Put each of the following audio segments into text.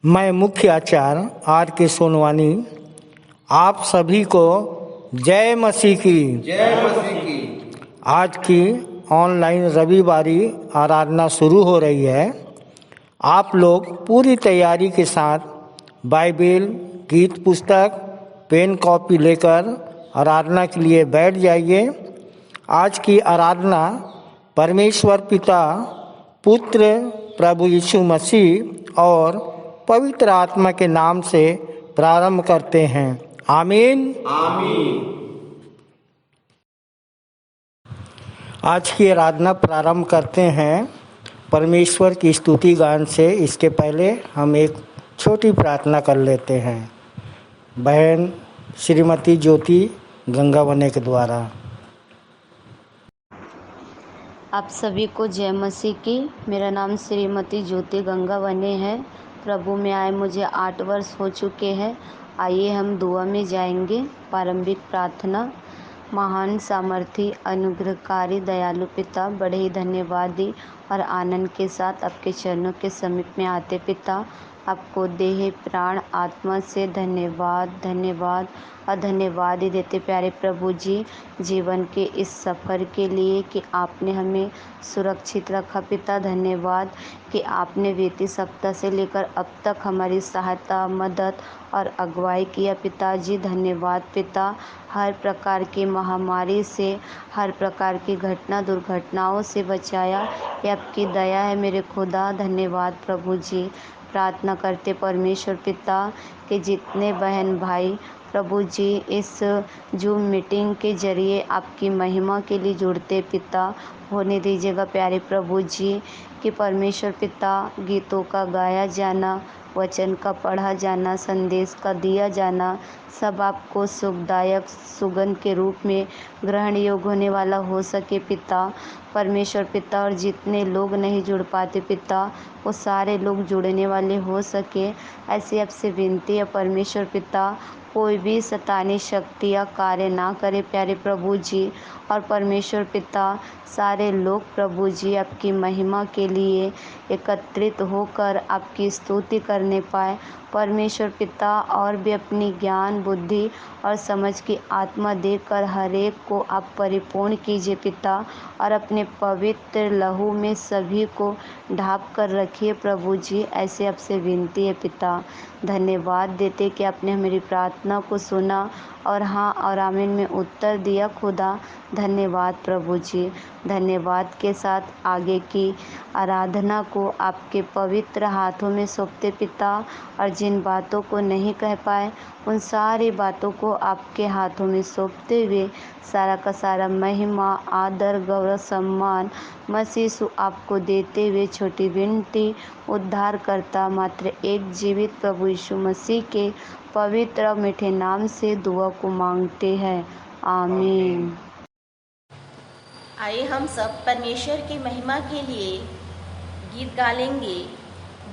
मैं मुख्य आचार्य आर के सोनवानी आप सभी को जय मसीह की। जय मसीह की। आज की ऑनलाइन रविवारी आराधना शुरू हो रही है। आप लोग पूरी तैयारी के साथ बाइबल, गीत पुस्तक, पेन कॉपी लेकर आराधना के लिए बैठ जाइए। आज की आराधना परमेश्वर पिता, पुत्र प्रभु यीशु मसीह और पवित्र आत्मा के नाम से प्रारंभ करते हैं। आमीन। आमीन। आज की आराधना प्रारंभ करते हैं परमेश्वर की स्तुति गान से। इसके पहले हम एक छोटी प्रार्थना कर लेते हैं बहन श्रीमती ज्योति गंगावने के द्वारा। आप सभी को जय मसीह की। मेरा नाम श्रीमती ज्योति गंगावने है। प्रभु में आए मुझे 8 वर्ष हो चुके हैं। आइए हम दुआ में जाएंगे। प्रारंभिक प्रार्थना। महान सामर्थी अनुग्रहकारी दयालु पिता, बड़े ही धन्यवादी और आनंद के साथ आपके चरणों के समीप में आते पिता, आपको देह प्राण आत्मा से धन्यवाद धन्यवाद और धन्यवाद ही देते प्यारे प्रभु जी, जीवन के इस सफ़र के लिए कि आपने हमें सुरक्षित रखा पिता। धन्यवाद कि आपने बीते सप्ताह से लेकर अब तक हमारी सहायता, मदद और अगुवाई किया पिताजी। धन्यवाद पिता। हर प्रकार की महामारी से, हर प्रकार की घटना दुर्घटनाओं से बचाया, ये आपकी दया है मेरे खुदा। धन्यवाद प्रभु जी। प्रार्थना करते परमेश्वर पिता कि जितने बहन भाई प्रभु जी इस जूम मीटिंग के जरिए आपकी महिमा के लिए जुड़ते पिता, होने दीजिएगा प्यारे प्रभु जी कि परमेश्वर पिता गीतों का गाया जाना, वचन का पढ़ा जाना, संदेश का दिया जाना, सब आपको सुखदायक सुगंध के रूप में ग्रहण योग्य होने वाला हो सके पिता। परमेश्वर पिता, और जितने लोग नहीं जुड़ पाते पिता, वो सारे लोग जुड़ने वाले हो सके, ऐसी आपसे विनती है परमेश्वर पिता। कोई भी शैतानी शक्तियाँ कार्य ना करे प्यारे प्रभु जी। और परमेश्वर पिता, सारे लोग प्रभु जी आपकी महिमा के लिए एकत्रित होकर आपकी स्तुति करने पाए परमेश्वर पिता, और भी अपनी ज्ञान बुद्धि और समझ की आत्मा देकर हर एक को आप परिपूर्ण कीजिए पिता, और अपने पवित्र लहू में सभी को ढाँप कर रखिए प्रभु जी। ऐसे आपसे विनती है पिता। धन्यवाद देते कि आपने मेरी प्रार्थना को सुना और हाँ और आमीन में उत्तर दिया खुदा। धन्यवाद प्रभु जी। धन्यवाद के साथ आगे की आराधना को आपके पवित्र हाथों में सौंपते पिता, और जिन बातों को नहीं कह पाए उन सारी बातों को आपके हाथों में सौंपते हुए सारा का सारा महिमा, आदर, गौरव, सम्मान मसीह यीशु आपको देते हुए छोटी विनती उद्धार करता मात्र एक जीवित प्रभु यीशु मसीह के पवित्र और मीठे नाम से दुआ को मांगते हैं। आमीन। आइए हम सब परमेश्वर की महिमा के लिए गीत गा लेंगे।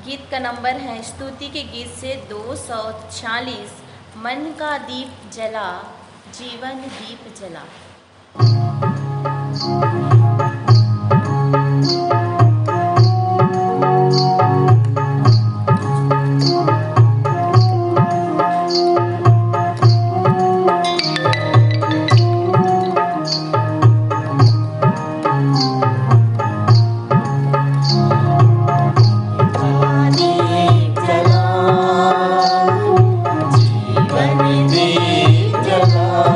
गीत का नंबर है स्तुति के गीत से 246, मन का दीप जला, जीवन दीप जला। जीवन दीप जला,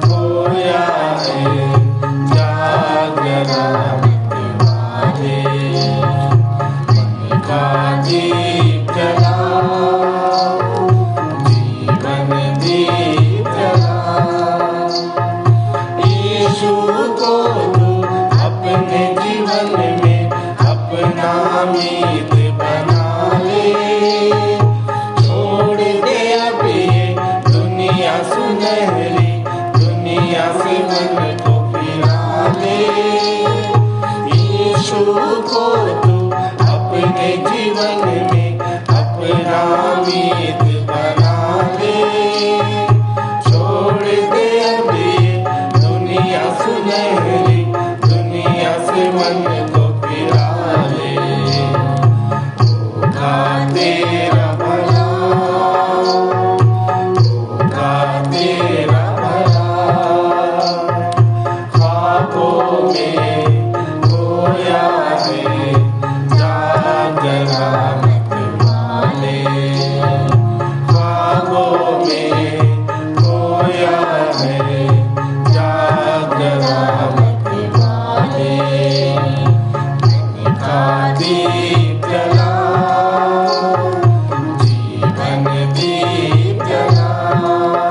खोया है जागरण वाले। मन का दीप जलाओ, जीवन दीप जलाओ। यीशु को तू अपने जीवन में अपना मीत बना ले। छोड़ दे अब ये दुनिया सुनहरी, दुनिया से मन को फिरा ले। यीशु को तू अपने जीवन में अपना मीत बना ले। छोड़ दे अब ये दुनिया सुनहरी, दुनिया से मन को फिरा ले। होगा तेरा भला, होगा तेरा भला। ख्वाबों में खोया है जागरा मत वाले। ख्वाबों में खोया है जागरा मत वाले। मन का दीप जलाओ, जीवन दीप जलाओ।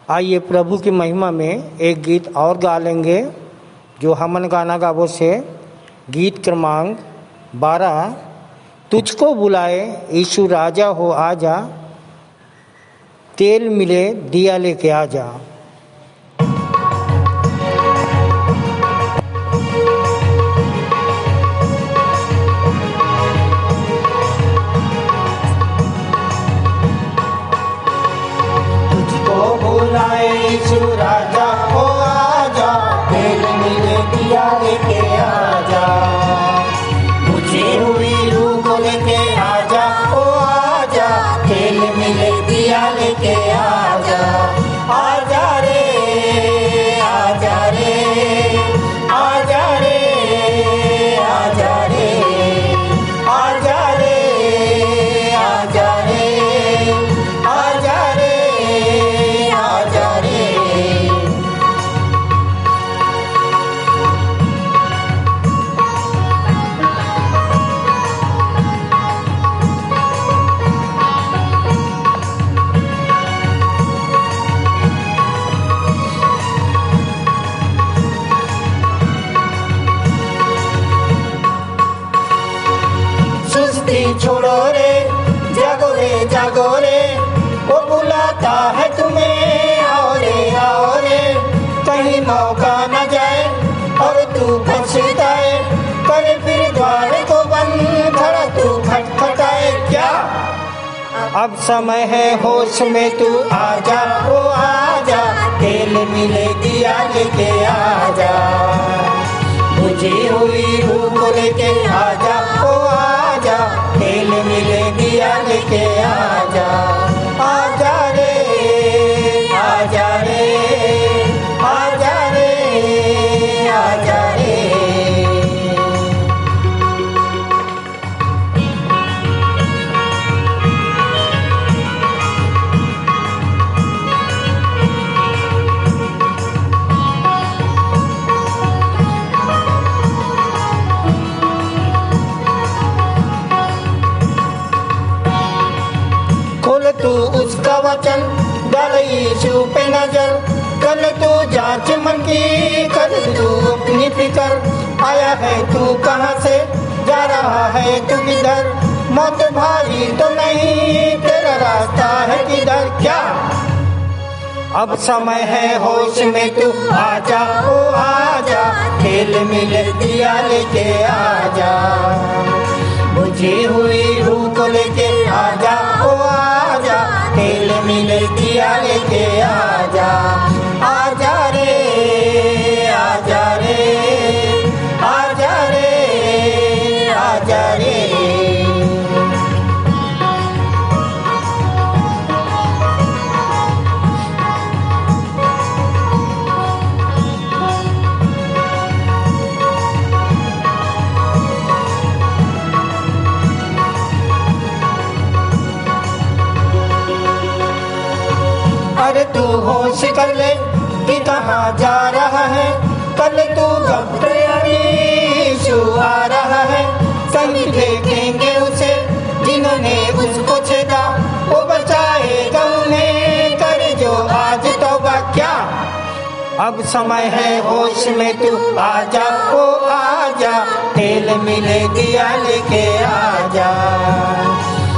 आइए प्रभु की महिमा में एक गीत और गा लेंगे, जो हमन गाना गावो से गीत क्रमांक 12। तुझको बुलाए यीशु राजा हो आजा, तेल मिले दिया लेके आजा। तुझको बुलाए यीशु राजा हो आजा, तेल मिले दिया लेके आजा। मुझे हुई रूह को लेके आजा ओ आजा, तेल मिले दिया लेके आजा। आजा रे आजा रे आजा रे आजा रे आजा रे आजा रे आजा रे आजा रे। सुस्ती छोड़ो रे, जागो रे, वो बुलाता है तुम्हें। आओ रे, कहीं मौका न जाए और तू पछताए। कर फिर द्वार को बंद, खड़ा तू खटखटाए क्या। अब समय है होश में तू आजा ओ आजा, तेल मिले दिया लेके आजा। मुझे हुई रूह को लेके आजा ओ आजा, तेल मिले दिया लेके आजा। आजा रे आजा रे आजा रे आजा रे। खोल तू उसका वचन, डाल यीशु पे नजर। कर तू जांच मन की, कर तू अपनी फिकर। आया है तू कहाँ से, जा रहा है तू किधर। मौत भारी तो नहीं, तेरा रास्ता है किधर क्या। अब समय है होश में तू आजा ओ आजा, तेल मिले दिया लेके आजा। मुझे हुई रूह को लेके आजा ओ आजा, तेल मिले दिया लेके आजा। आजा रे आजा रे आजा रे आजा रे। होश कर ले कि कहाँ जा रहा है, कल तू यीशु आ रहा है। कहीं देखेंगे उसे जिन्होंने उसको छेदा, वो बचाएगा उन्हें, कर जो आज तौबा। क्या अब समय है होश में तू आजा, ओ आजा, तेल मिले दिया लेके आजा,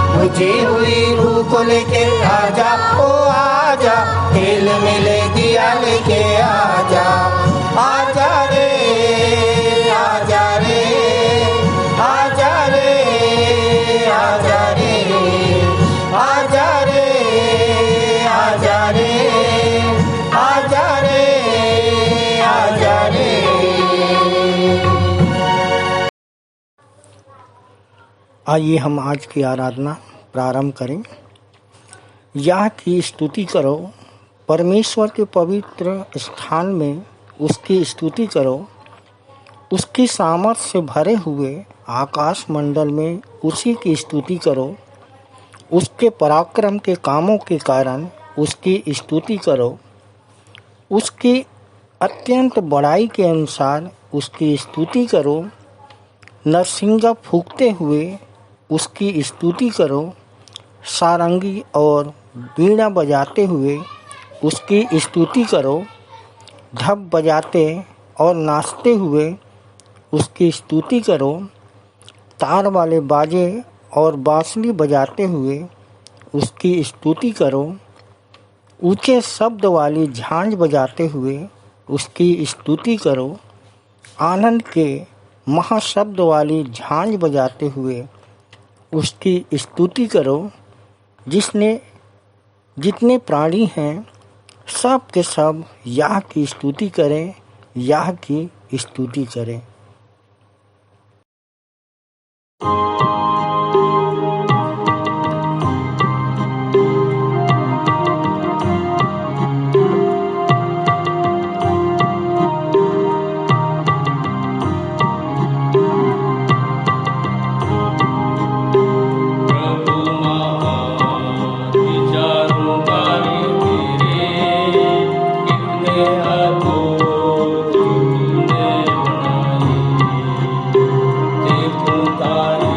बुझी हुई रूह को लेके आजा, ओ आजा, तेल मिले दिया लेके आजा। आजा रे, आजा रे, आजा रे, आजा रे, आजा रे, आजा रे, आजा रे, आजा रे। आइए हम आज की आराधना प्रारंभ करें। यह की स्तुति करो, परमेश्वर के पवित्र स्थान में उसकी स्तुति करो, उसकी सामर्थ से भरे हुए आकाश मंडल में उसी की स्तुति करो, उसके पराक्रम के कामों के कारण उसकी स्तुति करो, उसकी अत्यंत बड़ाई के अनुसार उसकी स्तुति करो, नरसिंगा फूंकते हुए उसकी स्तुति करो, सारंगी और बीड़ा बजाते हुए उसकी स्तुति करो, ढप बजाते और नाचते हुए उसकी स्तुति करो, तार वाले बाजे और बांसुरी बजाते हुए उसकी स्तुति करो, ऊंचे शब्द वाली झांझ बजाते हुए उसकी स्तुति करो, आनंद के महाशब्द वाली झांझ बजाते हुए उसकी स्तुति करो। जितने प्राणी हैं सब के सब याह की स्तुति करें, याह की स्तुति करें। तूने बनाई, देखूं तारे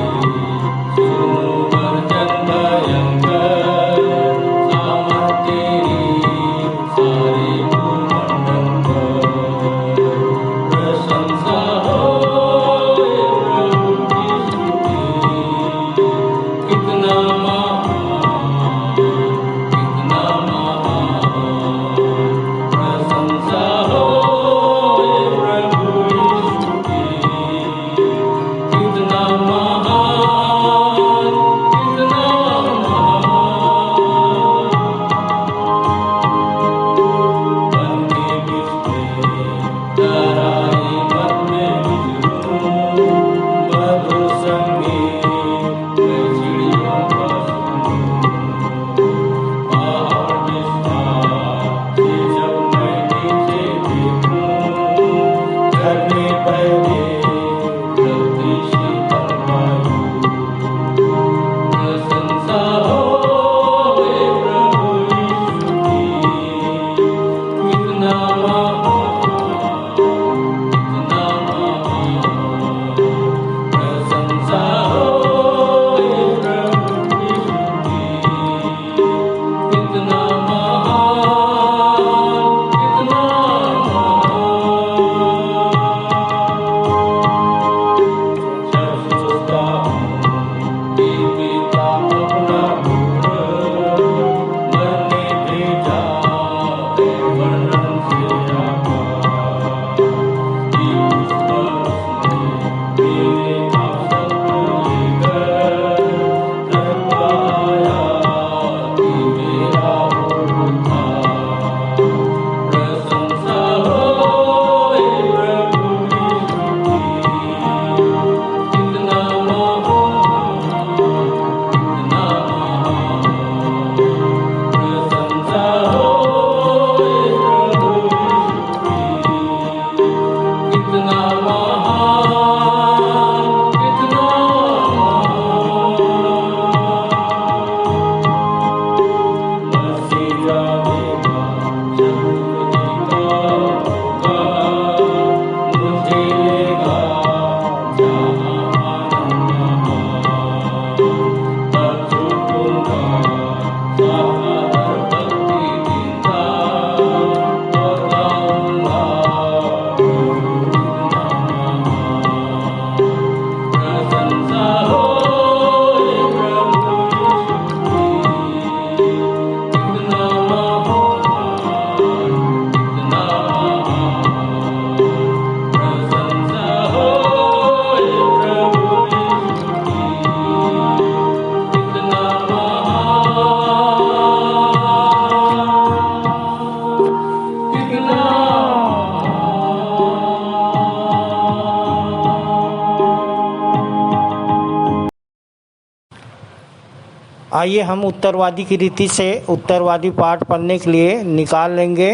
आइए हम उत्तरवादी की रीति से उत्तरवादी पाठ पढ़ने के लिए निकाल लेंगे।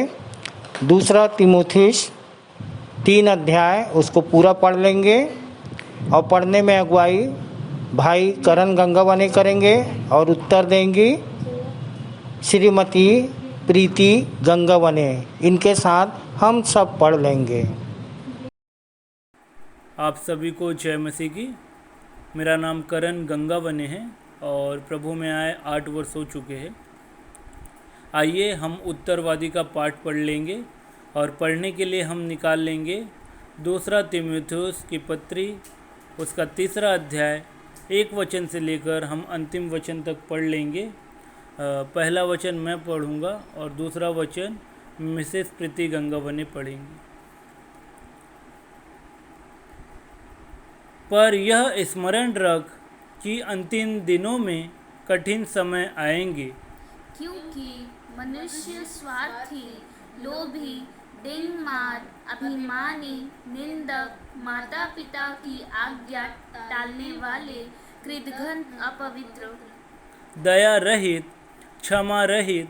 दूसरा तीमुथियुस 3 अध्याय उसको पूरा पढ़ लेंगे और पढ़ने में अगुवाई भाई करण गंगावने करेंगे और उत्तर देंगी श्रीमती प्रीति गंगावने। इनके साथ हम सब पढ़ लेंगे। आप सभी को जय मसीह की। मेरा नाम करण गंगावने है और प्रभु में आए 8 वर्ष हो चुके हैं। आइए हम उत्तरवादी का पाठ पढ़ लेंगे और पढ़ने के लिए हम निकाल लेंगे दूसरा तीमुथियुस की पत्री उसका 3 अध्याय 1 वचन से लेकर हम अंतिम वचन तक पढ़ लेंगे। पहला वचन मैं पढ़ूंगा और दूसरा वचन मिसेस प्रीति गंगावने पढ़ेंगी। पर यह स्मरण रख कि अंतिम दिनों में कठिन समय आएंगे, क्योंकि मनुष्य स्वार्थी, लोभी, डिंगमार, अभिमानी, निंदक, माता पिता की आज्ञा टालने वाले, कृतघ्न, अपवित्र, दया रहित, क्षमा रहित,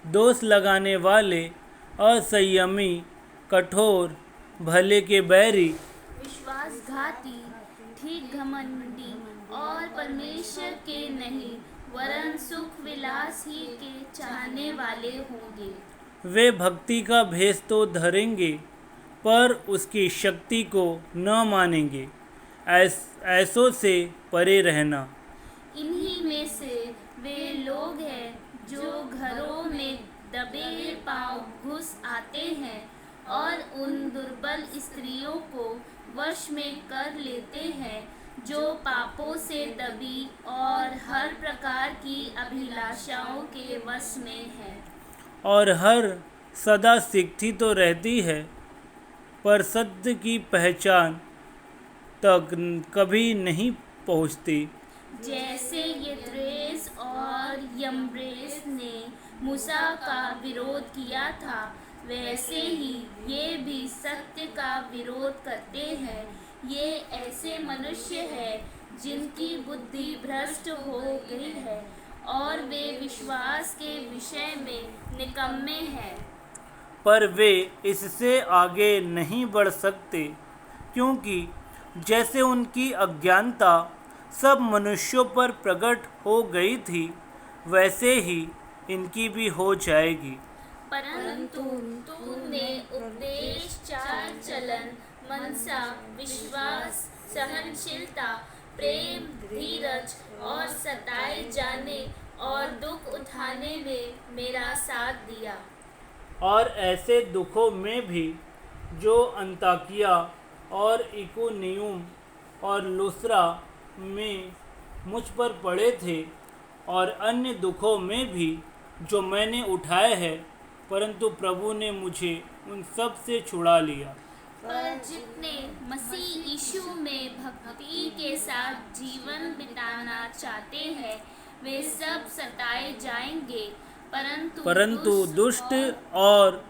दोष लगाने वाले, असंयमी, कठोर, भले के बैरी, विश्वासघाती, ठीक घमंडी और परमेश्वर के नहीं वरन सुख विलास ही के चाहने वाले होंगे। वे भक्ति का भेष तो धरेंगे पर उसकी शक्ति को न मानेंगे। ऐसों से परे रहना। इन्हीं में से वे लोग हैं जो घरों में दबे पांव घुस आते हैं और उन दुर्बल स्त्रियों को वश में कर लेते हैं जो पापों से दबी और हर प्रकार की अभिलाषाओं के वश में है, और हर सदा सीखती तो रहती है पर सत्य की पहचान तक कभी नहीं पहुँचती। जैसे यत्रेस और यम्ब्रेस ने मूसा का विरोध किया था, वैसे ही ये भी सत्य का विरोध करते हैं। ये ऐसे मनुष्य हैं जिनकी बुद्धि भ्रष्ट हो गई है और वे विश्वास के विषय में निकम्मे हैं। पर वे इससे आगे नहीं बढ़ सकते, क्योंकि जैसे उनकी अज्ञानता सब मनुष्यों पर प्रकट हो गई थी, वैसे ही इनकी भी हो जाएगी। परंतु तूने उपदेश, चाल चलन, मनसा, विश्वास, सहनशीलता, प्रेम, धीरज और सताए जाने और दुख उठाने में मेरा साथ दिया। और ऐसे दुखों में भी जो अंताकिया और इकोनियुम और लुस्त्रा में मुझ पर पड़े थे, और अन्य दुखों में भी जो मैंने उठाए हैं, परंतु प्रभु ने मुझे उन सब से छुड़ा लिया। पर जितने मसीह यीशु में भक्ति के साथ जीवन बिताना चाहते हैं, वे सब सताए जाएंगे, परंतु दुष्ट और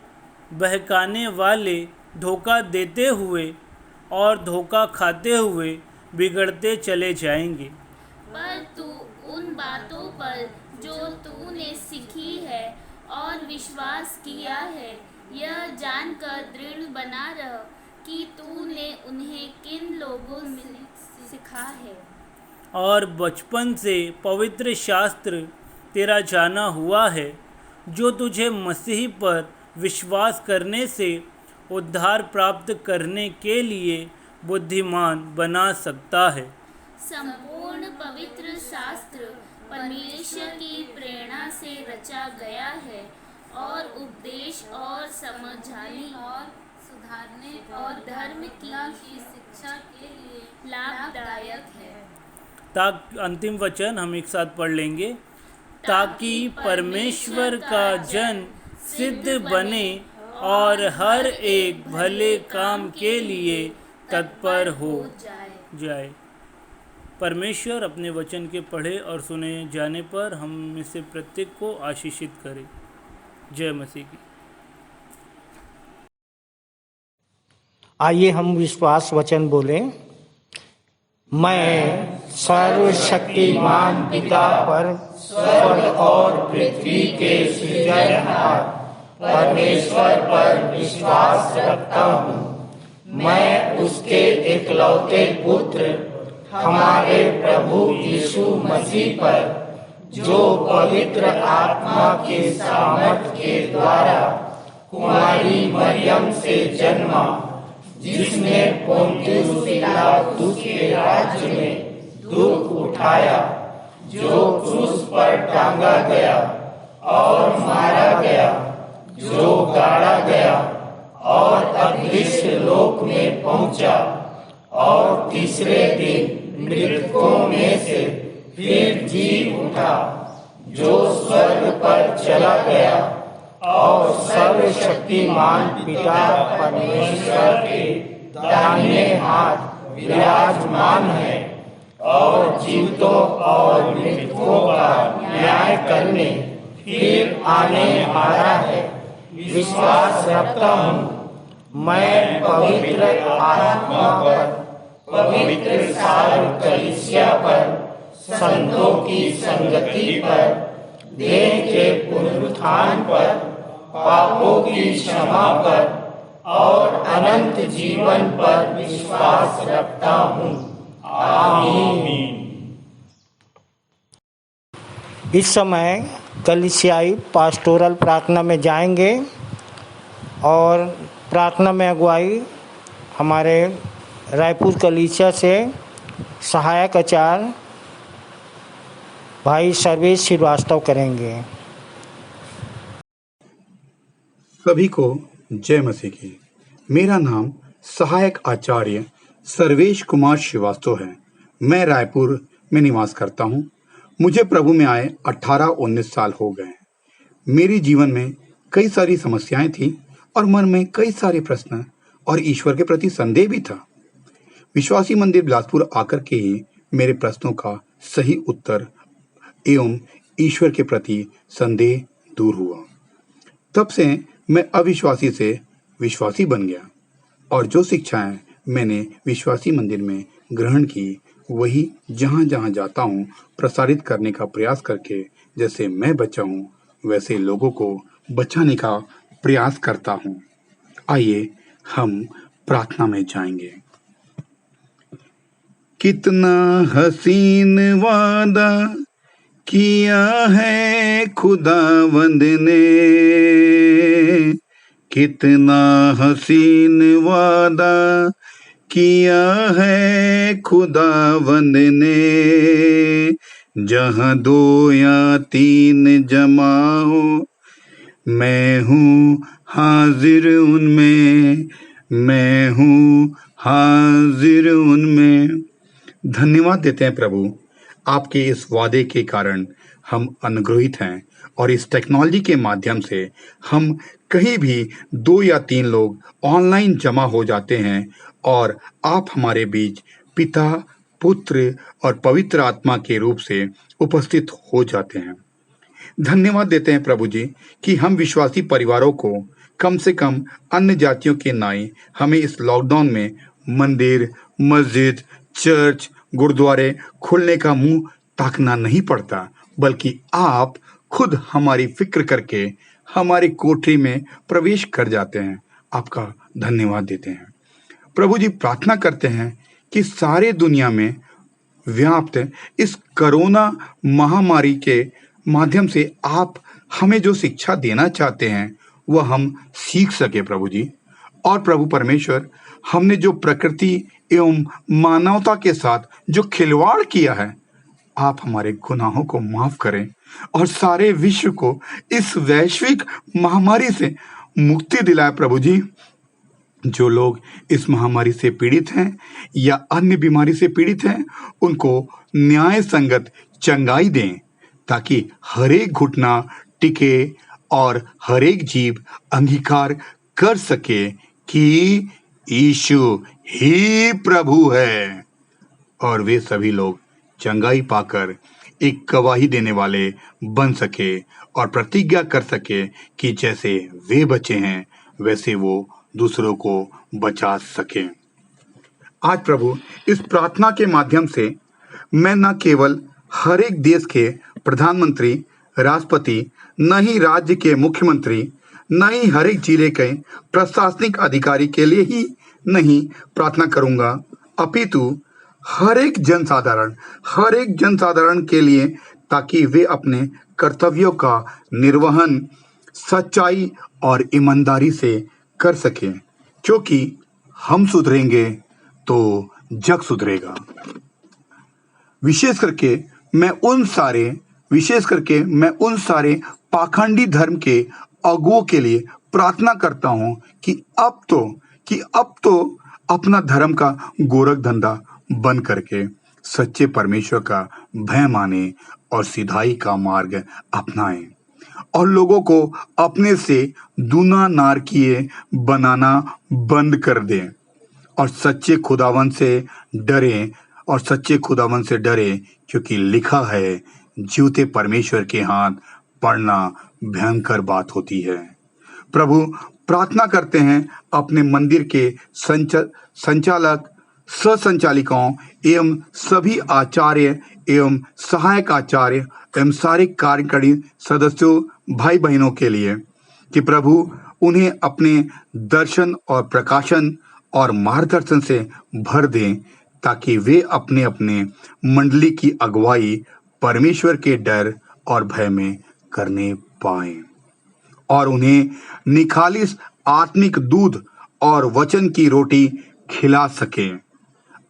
बहकाने वाले धोखा देते हुए और धोखा खाते हुए बिगड़ते चले जाएंगे। पर तू उन बातों पर जो तूने सीखी है और विश्वास किया है, यह जानकर दृढ़ बना रह कि तूने उन्हें किन लोगों में सिखा है। और बचपन से पवित्र शास्त्र तेरा जाना हुआ है, जो तुझे मसीह पर विश्वास करने से उद्धार प्राप्त करने के लिए बुद्धिमान बना सकता है। संपूर्ण पवित्र शास्त्र परमेश्वर की प्रेरणा से रचा गया है और उपदेश और समझाने और सुधारने और धर्म की शिक्षा के लिए लाभदायक है। अंतिम वचन हम एक साथ पढ़ लेंगे। ताकि परमेश्वर का जन सिद्ध बने और हर एक भले काम के लिए तत्पर हो जाए। परमेश्वर अपने वचन के पढ़े और सुने जाने पर हम में से प्रत्येक को आशीषित करे। जय मसीह की। आइए हम विश्वास वचन बोलें। मैं सर्वशक्तिमान पिता पर स्वर्ग और पृथ्वी के सृजनहार परमेश्वर पर विश्वास रखता हूँ। मैं उसके एकलौते पुत्र हमारे प्रभु यीशु मसीह पर, जो पवित्र आत्मा के सामर्थ के द्वारा कुमारी मरियम से जन्मा, जिसने पोंतियुस पिलातुस के राज्य में दुख उठाया, जो क्रूस पर टांगा गया और मारा गया, जो गाड़ा गया और अदृश्य लोक में पहुंचा, और तीसरे दिन मृतकों में से फिर जी उठा, जो स्वर्ग पर चला गया और सर्वशक्तिमान पिता परमेश्वर के दाहिने हाथ विराजमान है, और जीवितों और मृतकों का न्याय करने फिर आने वाला है। विश्वास रखता हूँ मैं पवित्र आत्मा पर, पवित्र सार्वभौमिक कलीसिया पर, संतों की संगति पर, देह के पुनरुत्थान पर, पापों की क्षमा पर और अनंत जीवन पर विश्वास रखता हूँ। आमीन। इस समय कलीसियाई पास्टोरल प्रार्थना में जाएंगे और प्रार्थना में अगुवाई हमारे रायपुर कलीसिया से सहायक आचार्य भाई सर्वेश श्रीवास्तव करेंगे। सभी को जय मसीह की। मेरा नाम सहायक आचार्य सर्वेश कुमार श्रीवास्तव है। मैं रायपुर में निवास करता हूँ। मुझे प्रभु में आए 18-19 साल हो गए। मेरे जीवन में कई सारी समस्याएं थी और मन में कई सारे प्रश्न और ईश्वर के प्रति संदेह भी था। विश्वासी मंदिर बिलासपुर आकर के ही मेरे प्रश्नों का सही उत्तर एवं ईश्वर के प्रति संदेह दूर हुआ। तब से मैं अविश्वासी से विश्वासी बन गया और जो शिक्षाएं मैंने विश्वासी मंदिर में ग्रहण की, वही जहां जहां जाता हूं प्रसारित करने का प्रयास करके, जैसे मैं बचा हूं वैसे लोगों को बचाने का प्रयास करता हूं। आइए हम प्रार्थना में जाएंगे। कितना हसीन वादा किया है खुदावंद ने, कितना हसीन वादा किया है खुदावंद ने। जहां 2 या 3 जमा हो, मैं हूँ हाजिर उनमें, मैं हूँ हाजिर उनमें। धन्यवाद देते हैं प्रभु, आपके इस वादे के कारण हम अनुग्रहित हैं और इस टेक्नोलॉजी के माध्यम से हम कहीं भी 2 या 3 लोग ऑनलाइन जमा हो जाते हैं और आप हमारे बीच पिता, पुत्र और पवित्र आत्मा के रूप से उपस्थित हो जाते हैं। धन्यवाद देते हैं प्रभु जी कि हम विश्वासी परिवारों को कम से कम अन्य जातियों के नाई हमें इस लॉकडाउन में मंदिर, मस्जिद, चर्च, गुरुद्वारे खोलने का मुंह ताकना नहीं पड़ता, बल्कि आप खुद हमारी फिक्र करके हमारी कोठरी में प्रवेश कर जाते हैं। आपका धन्यवाद देते हैं प्रभु जी। प्रार्थना करते हैं कि सारे दुनिया में व्याप्त इस कोरोना महामारी के माध्यम से आप हमें जो शिक्षा देना चाहते हैं वह हम सीख सके प्रभु जी। और प्रभु परमेश्वर, हमने जो प्रकृति एवं मानवता के साथ जो खिलवाड़ किया है, आप हमारे गुनाहों को माफ करें और सारे विश्व को इस वैश्विक महामारी से मुक्ति दिलाए प्रभु जी। जो लोग इस महामारी से पीड़ित हैं या अन्य बीमारी से पीड़ित हैं, उनको न्याय संगत चंगाई दें, ताकि हर एक घुटना टिके और हर एक जीव अंगीकार कर सके कि यीशु ही प्रभु है, और वे सभी लोग चंगाई पाकर एक गवाही देने वाले बन सके और प्रतिज्ञा कर सके कि जैसे वे बचे हैं वैसे वो दूसरों को बचा सके। आज प्रभु इस प्रार्थना के माध्यम से मैं न केवल हर एक देश के प्रधानमंत्री, राष्ट्रपति, न ही राज्य के मुख्यमंत्री, न ही हर एक जिले के प्रशासनिक अधिकारी के लिए ही नहीं प्रार्थना करूंगा, अपितु हर एक जनसाधारण के लिए, ताकि वे अपने कर्तव्यों का निर्वहन सच्चाई और ईमानदारी से कर सकें, क्योंकि हम सुधरेंगे तो जग सुधरेगा। विशेष करके मैं उन सारे पाखंडी धर्म के अगुओं के लिए प्रार्थना करता हूं कि अब तो अपना धर्म का गोरख धंधा बंद करके सच्चे परमेश्वर का भय माने और सिधाई का मार्ग अपनाएं और लोगों को अपने से दूना नारकीय बनाना बंद कर दें और सच्चे खुदावन से डरे, क्योंकि लिखा है, जीवते परमेश्वर के हाथ पड़ना भयंकर बात होती है। प्रभु, प्रार्थना करते हैं अपने मंदिर के संचालक, संचालिकाओं एवं सभी आचार्य एवं सहायक आचार्य एवं सारे कार्यकारी सदस्यों, भाई बहनों के लिए, कि प्रभु उन्हें अपने दर्शन और प्रकाशन और मार्गदर्शन से भर दें, ताकि वे अपने अपने मंडली की अगुवाई परमेश्वर के डर और भय में करने पाएं और उन्हें निखालिस आत्मिक दूध और वचन की रोटी खिला सकें।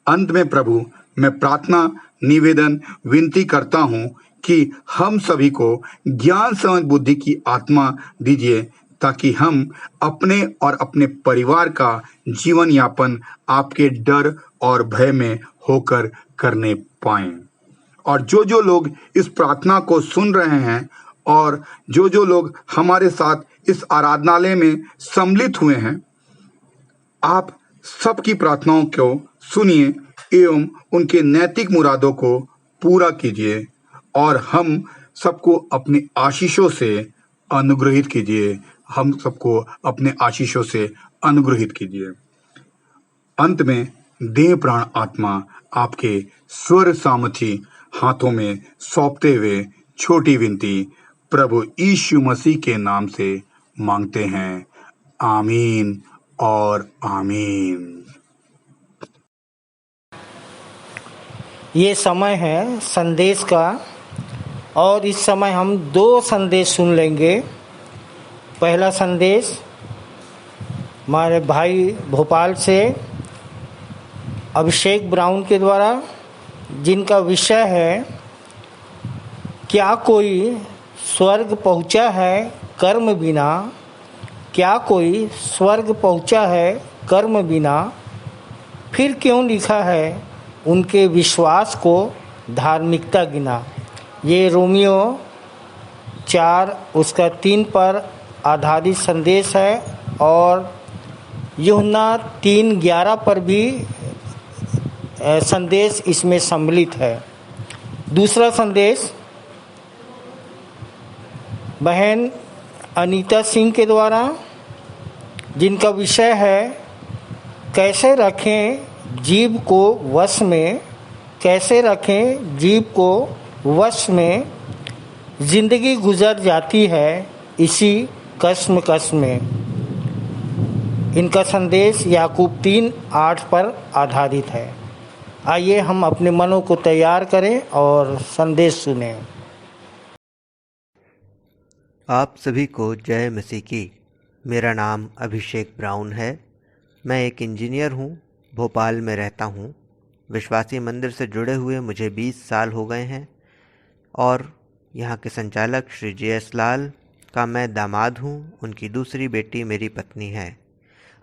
अंत में प्रभु, मैं प्रार्थना, निवेदन, विनती करता हूं कि हम सभी को ज्ञान, समझ, बुद्धि की आत्मा दीजिए, ताकि हम अपने और अपने परिवार का जीवन यापन आपके डर और भय में होकर करने पाएं। और जो लोग इस प्रार्थना को सुन रहे हैं और जो लोग हमारे साथ इस आराधनालय में सम्मिलित हुए हैं, आप सबकी प्रार्थनाओं को सुनिए एवं उनके नैतिक मुरादों को पूरा कीजिए और हम सबको अपने आशीषों से अनुग्रहित कीजिए। अंत में देह प्राण आत्मा आपके स्वर सामर्थी हाथों में सौंपते हुए छोटी विनती प्रभु यीशु मसीह के नाम से मांगते हैं। आमीन और आमीन। ये समय है संदेश का और इस समय हम 2 संदेश सुन लेंगे। पहला संदेश हमारे भाई भोपाल से अभिषेक ब्राउन के द्वारा, जिनका विषय है, क्या कोई स्वर्ग पहुंचा है कर्म बिना? क्या कोई स्वर्ग पहुंचा है कर्म बिना? फिर क्यों लिखा है उनके विश्वास को धार्मिकता गिना? ये रोमियो 4 उसका 3 पर आधारित संदेश है और यूहन्ना 3:11 पर भी संदेश इसमें सम्मिलित है। दूसरा संदेश बहन अनीता सिंह के द्वारा, जिनका विषय है, कैसे रखें जीव को वश में, कैसे रखें जीव को वश में, जिंदगी गुजर जाती है इसी कश्मकश में। इनका संदेश याकूब 3:8 पर आधारित है। आइए हम अपने मनों को तैयार करें और संदेश सुनें। आप सभी को जय मसीह की। मेरा नाम अभिषेक ब्राउन है। मैं एक इंजीनियर हूँ, भोपाल में रहता हूँ। विश्वासी मंदिर से जुड़े हुए मुझे 20 साल हो गए हैं और यहाँ के संचालक श्री JS लाल का मैं दामाद हूँ। उनकी दूसरी बेटी मेरी पत्नी है।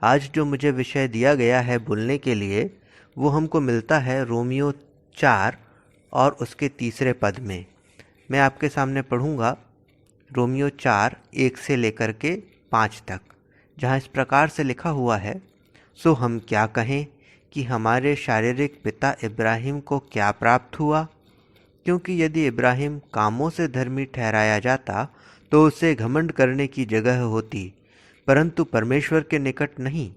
आज जो मुझे विषय दिया गया है बोलने के लिए, वो हमको मिलता है रोमियो 4 और उसके 3 पद में। मैं आपके सामने पढ़ूँगा रोमियो 4 1 से लेकर के 5 तक, जहाँ इस प्रकार से लिखा हुआ है, सो हम क्या कहें कि हमारे शारीरिक पिता इब्राहिम को क्या प्राप्त हुआ? क्योंकि यदि इब्राहिम कामों से धर्मी ठहराया जाता तो उसे घमंड करने की जगह होती, परंतु परमेश्वर के निकट नहीं।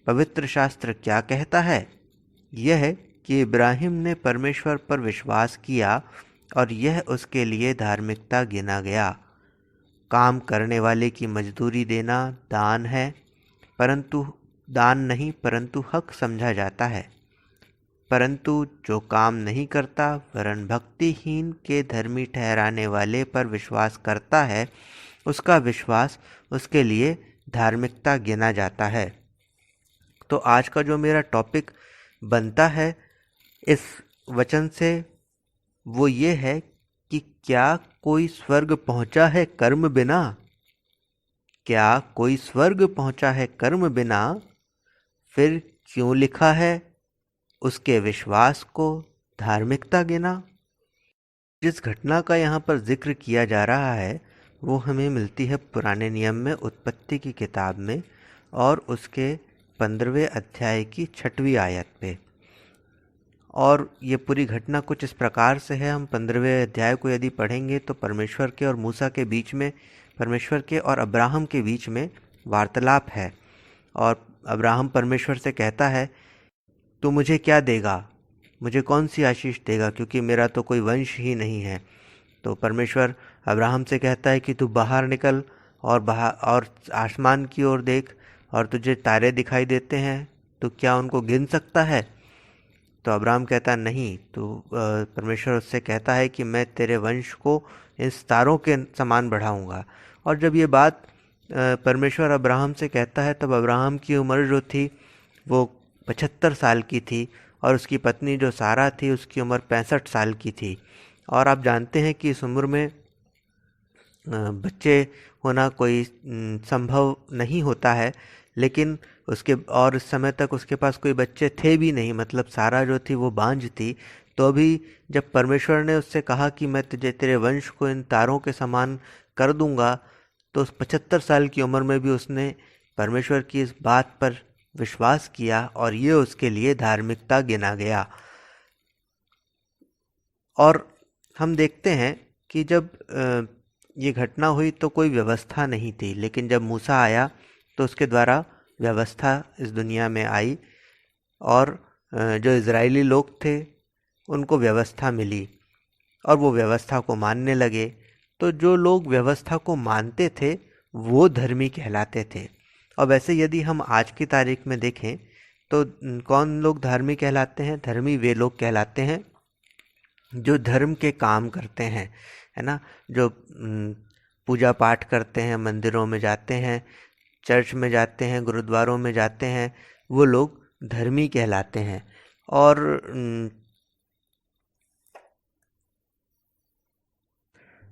पवित्र शास्त्र क्या कहता है? यह है कि इब्राहिम ने परमेश्वर पर विश्वास किया और यह उसके लिए धार्मिकता गिना गया। काम करने वाले की मजदूरी देना दान है, परंतु दान नहीं परंतु हक समझा जाता है। परंतु जो काम नहीं करता वरन भक्तिहीन के धर्मी ठहराने वाले पर विश्वास करता है, उसका विश्वास उसके लिए धार्मिकता गिना जाता है। तो आज का जो मेरा टॉपिक बनता है इस वचन से वो ये है कि क्या कोई स्वर्ग पहुंचा है कर्म बिना? क्या कोई स्वर्ग पहुंचा है कर्म बिना? फिर क्यों लिखा है उसके विश्वास को धार्मिकता गिना? जिस घटना का यहाँ पर जिक्र किया जा रहा है वो हमें मिलती है पुराने नियम में उत्पत्ति की किताब में और उसके 15वें अध्याय की 6वीं आयत पे। और ये पूरी घटना कुछ इस प्रकार से है। हम 15वें अध्याय को यदि पढ़ेंगे तो परमेश्वर के और मूसा के बीच में, परमेश्वर के और अब्राहम के बीच में वार्तालाप है। और अब्राहम परमेश्वर से कहता है, तू मुझे क्या देगा, मुझे कौन सी आशीष देगा, क्योंकि मेरा तो कोई वंश ही नहीं है। तो परमेश्वर अब्राहम से कहता है कि तू बाहर निकल और आसमान की ओर देख, और तुझे तारे दिखाई देते हैं, तो क्या उनको गिन सकता है? तो अब्राहम कहता नहीं। तो परमेश्वर उससे कहता है कि मैं तेरे वंश को इन तारों के समान बढ़ाऊंगा। और जब ये बात परमेश्वर अब्राहम से कहता है तब अब्राहम की उम्र जो थी वो 75 साल की थी और उसकी पत्नी जो सारा थी उसकी उम्र 65 साल की थी। और आप जानते हैं कि इस उम्र में बच्चे होना कोई संभव नहीं होता है, लेकिन और इस समय तक उसके पास कोई बच्चे थे भी नहीं, मतलब सारा जो थी वो बांझ थी। तो अभी जब परमेश्वर ने उससे कहा कि मैं तुझे तेरे वंश को इन तारों के समान कर दूंगा, तो उस 75 साल की उम्र में भी उसने परमेश्वर की इस बात पर विश्वास किया और ये उसके लिए धार्मिकता गिना गया। और हम देखते हैं कि जब ये घटना हुई तो कोई व्यवस्था नहीं थी, लेकिन जब मूसा आया तो उसके द्वारा व्यवस्था इस दुनिया में आई और जो इज़राइली लोग थे उनको व्यवस्था मिली और वो व्यवस्था को मानने लगे। तो जो लोग व्यवस्था को मानते थे वो धर्मी कहलाते थे। और वैसे यदि हम आज की तारीख में देखें तो कौन लोग धर्मी कहलाते हैं? धर्मी वे लोग कहलाते हैं जो धर्म के काम करते हैं, है ना, जो पूजा पाठ करते हैं, मंदिरों में जाते हैं, चर्च में जाते हैं, गुरुद्वारों में जाते हैं, वो लोग धर्मी कहलाते हैं।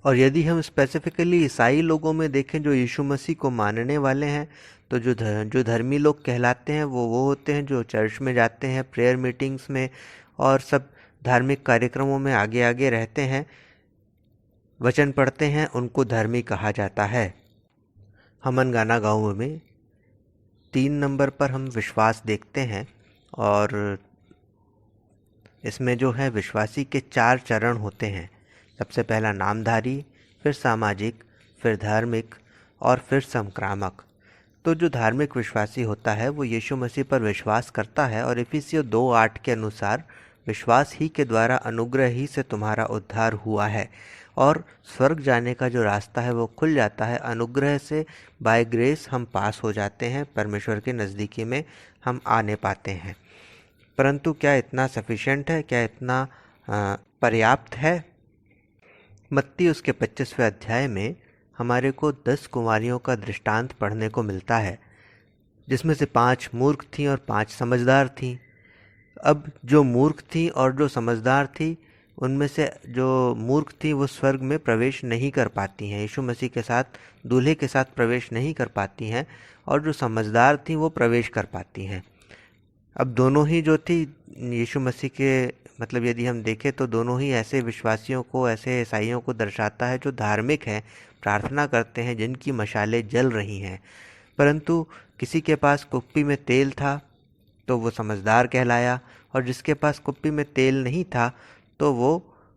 और यदि हम स्पेसिफिकली ईसाई लोगों में देखें जो यीशु मसीह को मानने वाले हैं, तो जो धर्मी लोग कहलाते हैं वो होते हैं जो चर्च में जाते हैं, प्रेयर मीटिंग्स में और सब धार्मिक कार्यक्रमों में आगे आगे रहते हैं, वचन पढ़ते हैं, उनको धर्मी कहा जाता है। हमन गाना गाँव में 3 नंबर पर हम विश्वास देखते हैं और इसमें जो है विश्वासी के 4 चरण होते हैं। सबसे पहला नामधारी, फिर सामाजिक, फिर धार्मिक और फिर संक्रामक। तो जो धार्मिक विश्वासी होता है वो यीशु मसीह पर विश्वास करता है और इफिसियों 2:8 के अनुसार विश्वास ही के द्वारा अनुग्रह ही से तुम्हारा उद्धार हुआ है और स्वर्ग जाने का जो रास्ता है वो खुल जाता है। अनुग्रह से बाय ग्रेस हम पास हो जाते हैं, परमेश्वर के नज़दीकी में हम आने पाते हैं। परंतु क्या इतना सफिशेंट है? क्या इतना पर्याप्त है? मत्ती उसके 25वें अध्याय में हमारे को 10 कुंवारियों का दृष्टांत पढ़ने को मिलता है, जिसमें से 5 मूर्ख थीं और 5 समझदार थीं। अब जो मूर्ख थी और जो समझदार थी, उनमें से जो मूर्ख थी वो स्वर्ग में प्रवेश नहीं कर पाती हैं, यीशु मसीह के साथ दूल्हे के साथ प्रवेश नहीं कर पाती हैं, और जो समझदार थी वो प्रवेश कर पाती हैं। अब दोनों ही जो थी यीशु मसीह के, मतलब यदि हम देखें तो दोनों ही ऐसे विश्वासियों को, ऐसे ईसाइयों को दर्शाता है जो धार्मिक हैं, प्रार्थना करते हैं, जिनकी मशालें जल रही हैं। परंतु किसी के पास कुप्पी में तेल था तो वो समझदार कहलाया, और जिसके पास कुप्पी में तेल नहीं था तो वो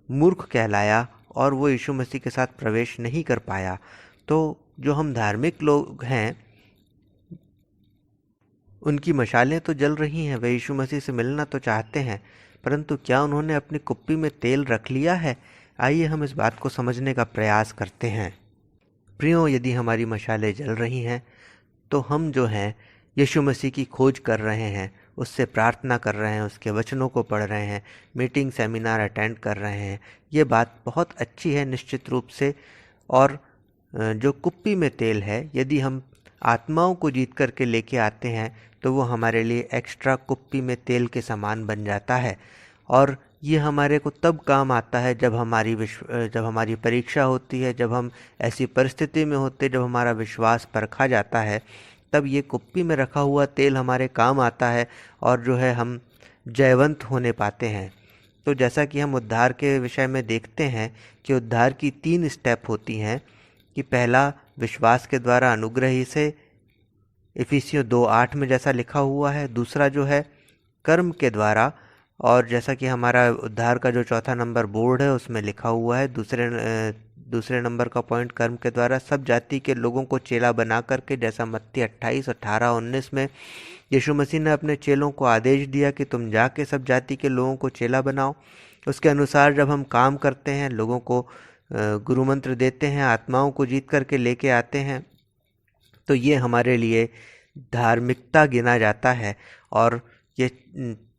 मूर्ख कहलाया और वो यीशु मसीह के साथ प्रवेश नहीं कर पाया। तो जो हम धार्मिक लोग हैं उनकी मशालें तो जल रही हैं, वे यीशु मसीह से मिलना तो चाहते हैं, परंतु क्या उन्होंने अपनी कुप्पी में तेल रख लिया है? आइए हम इस बात को समझने का प्रयास करते हैं। प्रियो, यदि हमारी मशालें जल रही हैं तो हम जो हैं यीशु मसीह की खोज कर रहे हैं, उससे प्रार्थना कर रहे हैं, उसके वचनों को पढ़ रहे हैं, मीटिंग सेमिनार अटेंड कर रहे हैं। ये बात बहुत अच्छी है निश्चित रूप से। और जो कुप्पी में तेल है, यदि हम आत्माओं को जीत करके लेके आते हैं तो वो हमारे लिए एक्स्ट्रा कुप्पी में तेल के समान बन जाता है। और ये हमारे को तब काम आता है जब हमारी परीक्षा होती है, जब हम ऐसी परिस्थिति में होते हैं, जब हमारा विश्वास परखा जाता है, तब ये कुप्पी में रखा हुआ तेल हमारे काम आता है और जो है हम जयवंत होने पाते हैं। तो जैसा कि हम उद्धार के विषय में देखते हैं कि उद्धार की 3 स्टेप होती हैं कि पहला विश्वास के द्वारा अनुग्रह ही से, इफिसियों 2:8 में जैसा लिखा हुआ है। दूसरा जो है कर्म के द्वारा, और जैसा कि हमारा उद्धार का जो चौथा नंबर बोर्ड है उसमें लिखा हुआ है, दूसरे नंबर का पॉइंट कर्म के द्वारा सब जाति के लोगों को चेला बना करके, जैसा मत्ती 28:18-19 में यीशु मसीह ने अपने चेलों को आदेश दिया कि तुम जाके सब जाति के लोगों को चेला बनाओ। उसके अनुसार जब हम काम करते हैं, लोगों को गुरु मंत्र देते हैं, आत्माओं को जीत करके लेके आते हैं, तो ये हमारे लिए धार्मिकता गिना जाता है। और ये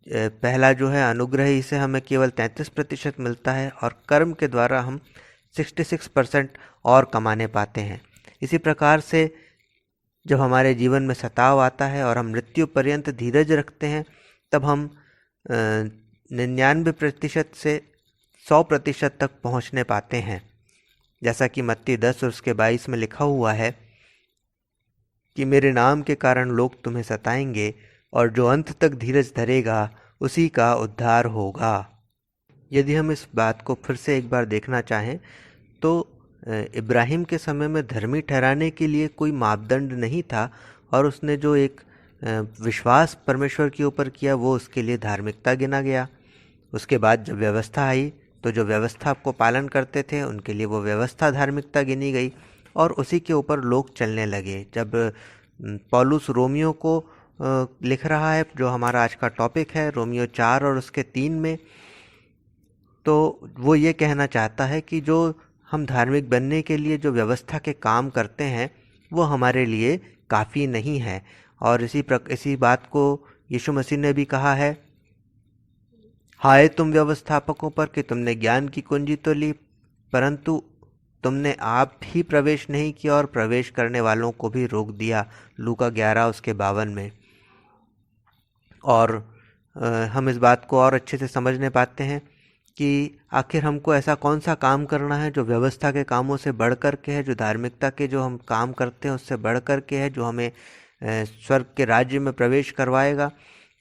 पहला जो है अनुग्रह ही से हमें केवल 33% मिलता है और कर्म के द्वारा हम 66% और कमाने पाते हैं। इसी प्रकार से जब हमारे जीवन में सताव आता है और हम मृत्यु पर्यंत धीरज रखते हैं, तब हम 99% से 100% तक पहुंचने पाते हैं। जैसा कि मत्ती 10 और उसके 22 में लिखा हुआ है कि मेरे नाम के कारण लोग तुम्हें सताएंगे और जो अंत तक धीरज धरेगा उसी का उद्धार होगा। यदि हम इस बात को फिर से एक बार देखना चाहें तो इब्राहिम के समय में धर्मी ठहराने के लिए कोई मापदंड नहीं था और उसने जो एक विश्वास परमेश्वर के ऊपर किया वो उसके लिए धार्मिकता गिना गया। उसके बाद जब व्यवस्था आई तो जो व्यवस्था को पालन करते थे उनके लिए वो व्यवस्था धार्मिकता गिनी गई और उसी के ऊपर लोग चलने लगे। जब पौलुस रोमियो को लिख रहा है, जो हमारा आज का टॉपिक है, रोमियो 4 और उसके 3 में, तो वो ये कहना चाहता है कि जो हम धार्मिक बनने के लिए जो व्यवस्था के काम करते हैं वो हमारे लिए काफ़ी नहीं है। और इसी बात को यीशु मसीह ने भी कहा है, हाय तुम व्यवस्थापकों पर कि तुमने ज्ञान की कुंजी तो ली परंतु तुमने आप ही प्रवेश नहीं किया और प्रवेश करने वालों को भी रोक दिया। लूका 11 उसके 52 में। और हम इस बात को और अच्छे से समझने पाते हैं कि आखिर हमको ऐसा कौन सा काम करना है जो व्यवस्था के कामों से बढ़ कर के है, जो धार्मिकता के जो हम काम करते हैं उससे बढ़ कर के है, जो हमें स्वर्ग के राज्य में प्रवेश करवाएगा।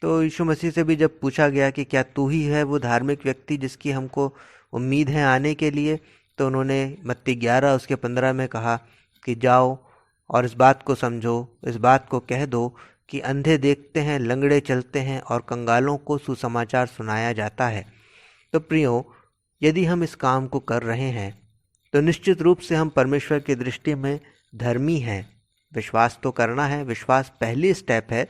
तो यीशु मसीह से भी जब पूछा गया कि क्या तू ही है वो धार्मिक व्यक्ति जिसकी हमको उम्मीद है आने के लिए, तो उन्होंने मत्ती 11 उसके 15 में कहा कि जाओ और इस बात को समझो, इस बात को कह दो कि अंधे देखते हैं, लंगड़े चलते हैं और कंगालों को सुसमाचार सुनाया जाता है। तो प्रियो, यदि हम इस काम को कर रहे हैं तो निश्चित रूप से हम परमेश्वर की दृष्टि में धर्मी हैं। विश्वास तो करना है, विश्वास पहली स्टेप है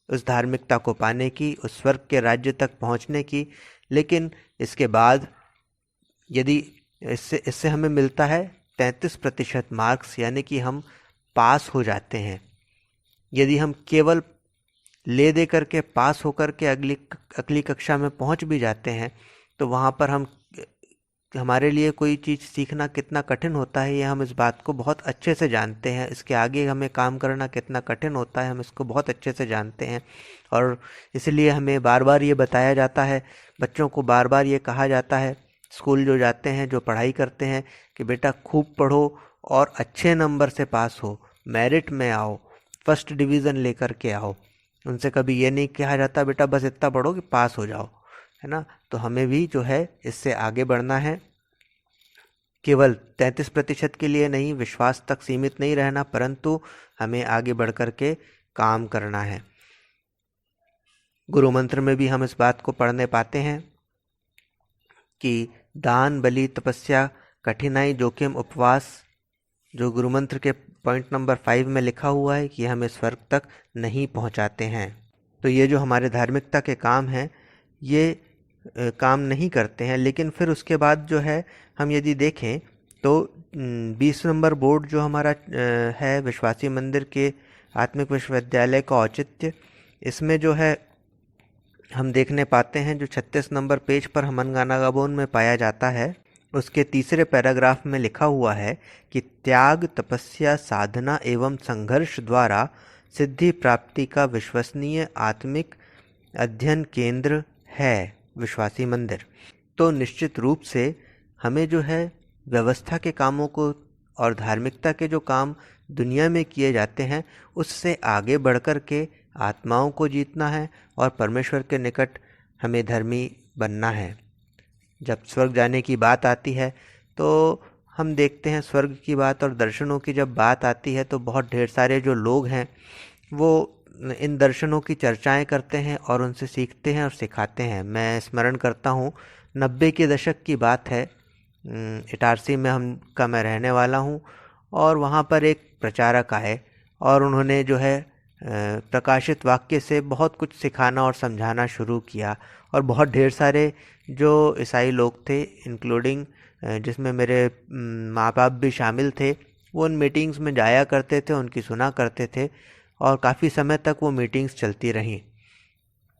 उस धार्मिकता को पाने की, उस स्वर्ग के राज्य तक पहुंचने की। लेकिन इसके बाद यदि इससे हमें मिलता है 33% मार्क्स, यानी कि हम पास हो जाते हैं। यदि हम केवल ले दे करके पास होकर के अगली कक्षा में पहुंच भी जाते हैं तो वहाँ पर हमारे लिए कोई चीज़ सीखना कितना कठिन होता है ये हम इस बात को बहुत अच्छे से जानते हैं। इसके आगे हमें काम करना कितना कठिन होता है हम इसको बहुत अच्छे से जानते हैं। और इसलिए हमें बार बार ये बताया जाता है, बच्चों को बार बार ये कहा जाता है, स्कूल जो जाते हैं, जो पढ़ाई करते हैं, कि बेटा खूब पढ़ो और अच्छे नंबर से पास हो, मेरिट में आओ, फर्स्ट डिवीज़न लेकर के आओ। उनसे कभी ये नहीं कहा जाता बेटा बस इतना पढ़ो कि पास हो जाओ, है ना। तो हमें भी जो है इससे आगे बढ़ना है, केवल 33% के लिए नहीं, विश्वास तक सीमित नहीं रहना, परंतु हमें आगे बढ़ कर के काम करना है। गुरु मंत्र में भी हम इस बात को पढ़ने पाते हैं कि दान, बलि, तपस्या, कठिनाई, जोखिम, उपवास, जो गुरु मंत्र के पॉइंट नंबर 5 में लिखा हुआ है कि हमें स्वर्ग तक नहीं पहुंचाते हैं। तो ये जो हमारे धार्मिकता के काम हैं ये काम नहीं करते हैं। लेकिन फिर उसके बाद जो है हम यदि देखें तो 20 नंबर बोर्ड जो हमारा है विश्वासी मंदिर के आत्मिक विश्वविद्यालय का औचित्य, इसमें जो है हम देखने पाते हैं जो 36 नंबर पेज पर हमनगाना गाबोन में पाया जाता है, उसके तीसरे पैराग्राफ में लिखा हुआ है कि त्याग, तपस्या, साधना एवं संघर्ष द्वारा सिद्धि प्राप्ति का विश्वसनीय आत्मिक अध्ययन केंद्र है विश्वासी मंदिर। तो निश्चित रूप से हमें जो है व्यवस्था के कामों को और धार्मिकता के जो काम दुनिया में किए जाते हैं उससे आगे बढ़कर के आत्माओं को जीतना है और परमेश्वर के निकट हमें धर्मी बनना है। जब स्वर्ग जाने की बात आती है तो हम देखते हैं स्वर्ग की बात और दर्शनों की जब बात आती है तो बहुत ढेर सारे जो लोग हैं वो इन दर्शनों की चर्चाएं करते हैं और उनसे सीखते हैं और सिखाते हैं। मैं स्मरण करता हूँ 90 के दशक की बात है, इटारसी में मैं रहने वाला हूँ और वहाँ पर एक प्रचारक आए और उन्होंने जो है प्रकाशित वाक्य से बहुत कुछ सिखाना और समझाना शुरू किया और बहुत ढेर सारे जो ईसाई लोग थे इंक्लूडिंग जिसमें मेरे माँ बाप भी शामिल थे, वो उन मीटिंग्स में जाया करते थे, उनकी सुना करते थे और काफ़ी समय तक वो मीटिंग्स चलती रहीं।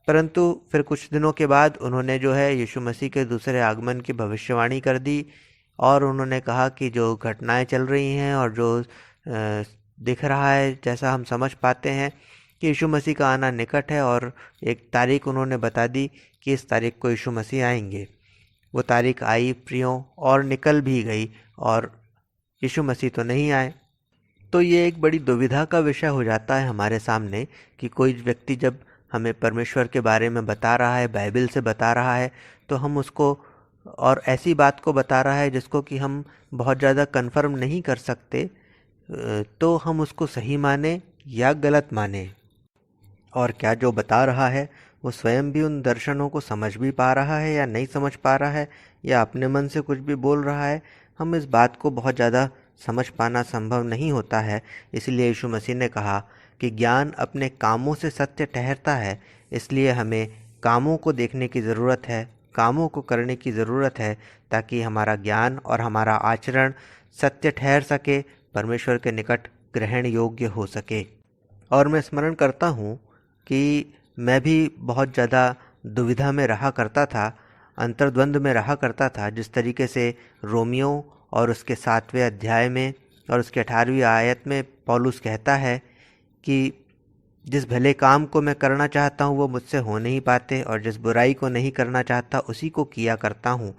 परंतु फिर कुछ दिनों के बाद उन्होंने जो है यीशु मसीह के दूसरे आगमन की भविष्यवाणी कर दी और उन्होंने कहा कि जो घटनाएं चल रही हैं और जो दिख रहा है, जैसा हम समझ पाते हैं कि यीशु मसीह का आना निकट है और एक तारीख उन्होंने बता दी कि इस तारीख को यीशु मसीह आएंगे। वो तारीख आई प्रियों और निकल भी गई और यीशु मसीह तो नहीं आए। तो ये एक बड़ी दुविधा का विषय हो जाता है हमारे सामने कि कोई व्यक्ति जब हमें परमेश्वर के बारे में बता रहा है, बाइबल से बता रहा है, तो हम उसको और ऐसी बात को बता रहा है जिसको कि हम बहुत ज़्यादा कन्फर्म नहीं कर सकते, तो हम उसको सही माने या गलत माने। और क्या जो बता रहा है वो स्वयं भी उन दर्शनों को समझ भी पा रहा है या नहीं समझ पा रहा है या अपने मन से कुछ भी बोल रहा है, हम इस बात को बहुत ज़्यादा समझ पाना संभव नहीं होता है। इसलिए यीशु मसीह ने कहा कि ज्ञान अपने कामों से सत्य ठहरता है, इसलिए हमें कामों को देखने की ज़रूरत है, कामों को करने की ज़रूरत है ताकि हमारा ज्ञान और हमारा आचरण सत्य ठहर सके, परमेश्वर के निकट ग्रहण योग्य हो सके। और मैं स्मरण करता हूँ कि मैं भी बहुत ज़्यादा दुविधा में रहा करता था, अंतर्द्वंद में रहा करता था। जिस तरीके से रोमियो और उसके 7वें अध्याय में और उसके 18वीं आयत में पौलुस कहता है कि जिस भले काम को मैं करना चाहता हूँ वो मुझसे हो नहीं पाते और जिस बुराई को नहीं करना चाहता उसी को किया करता हूँ।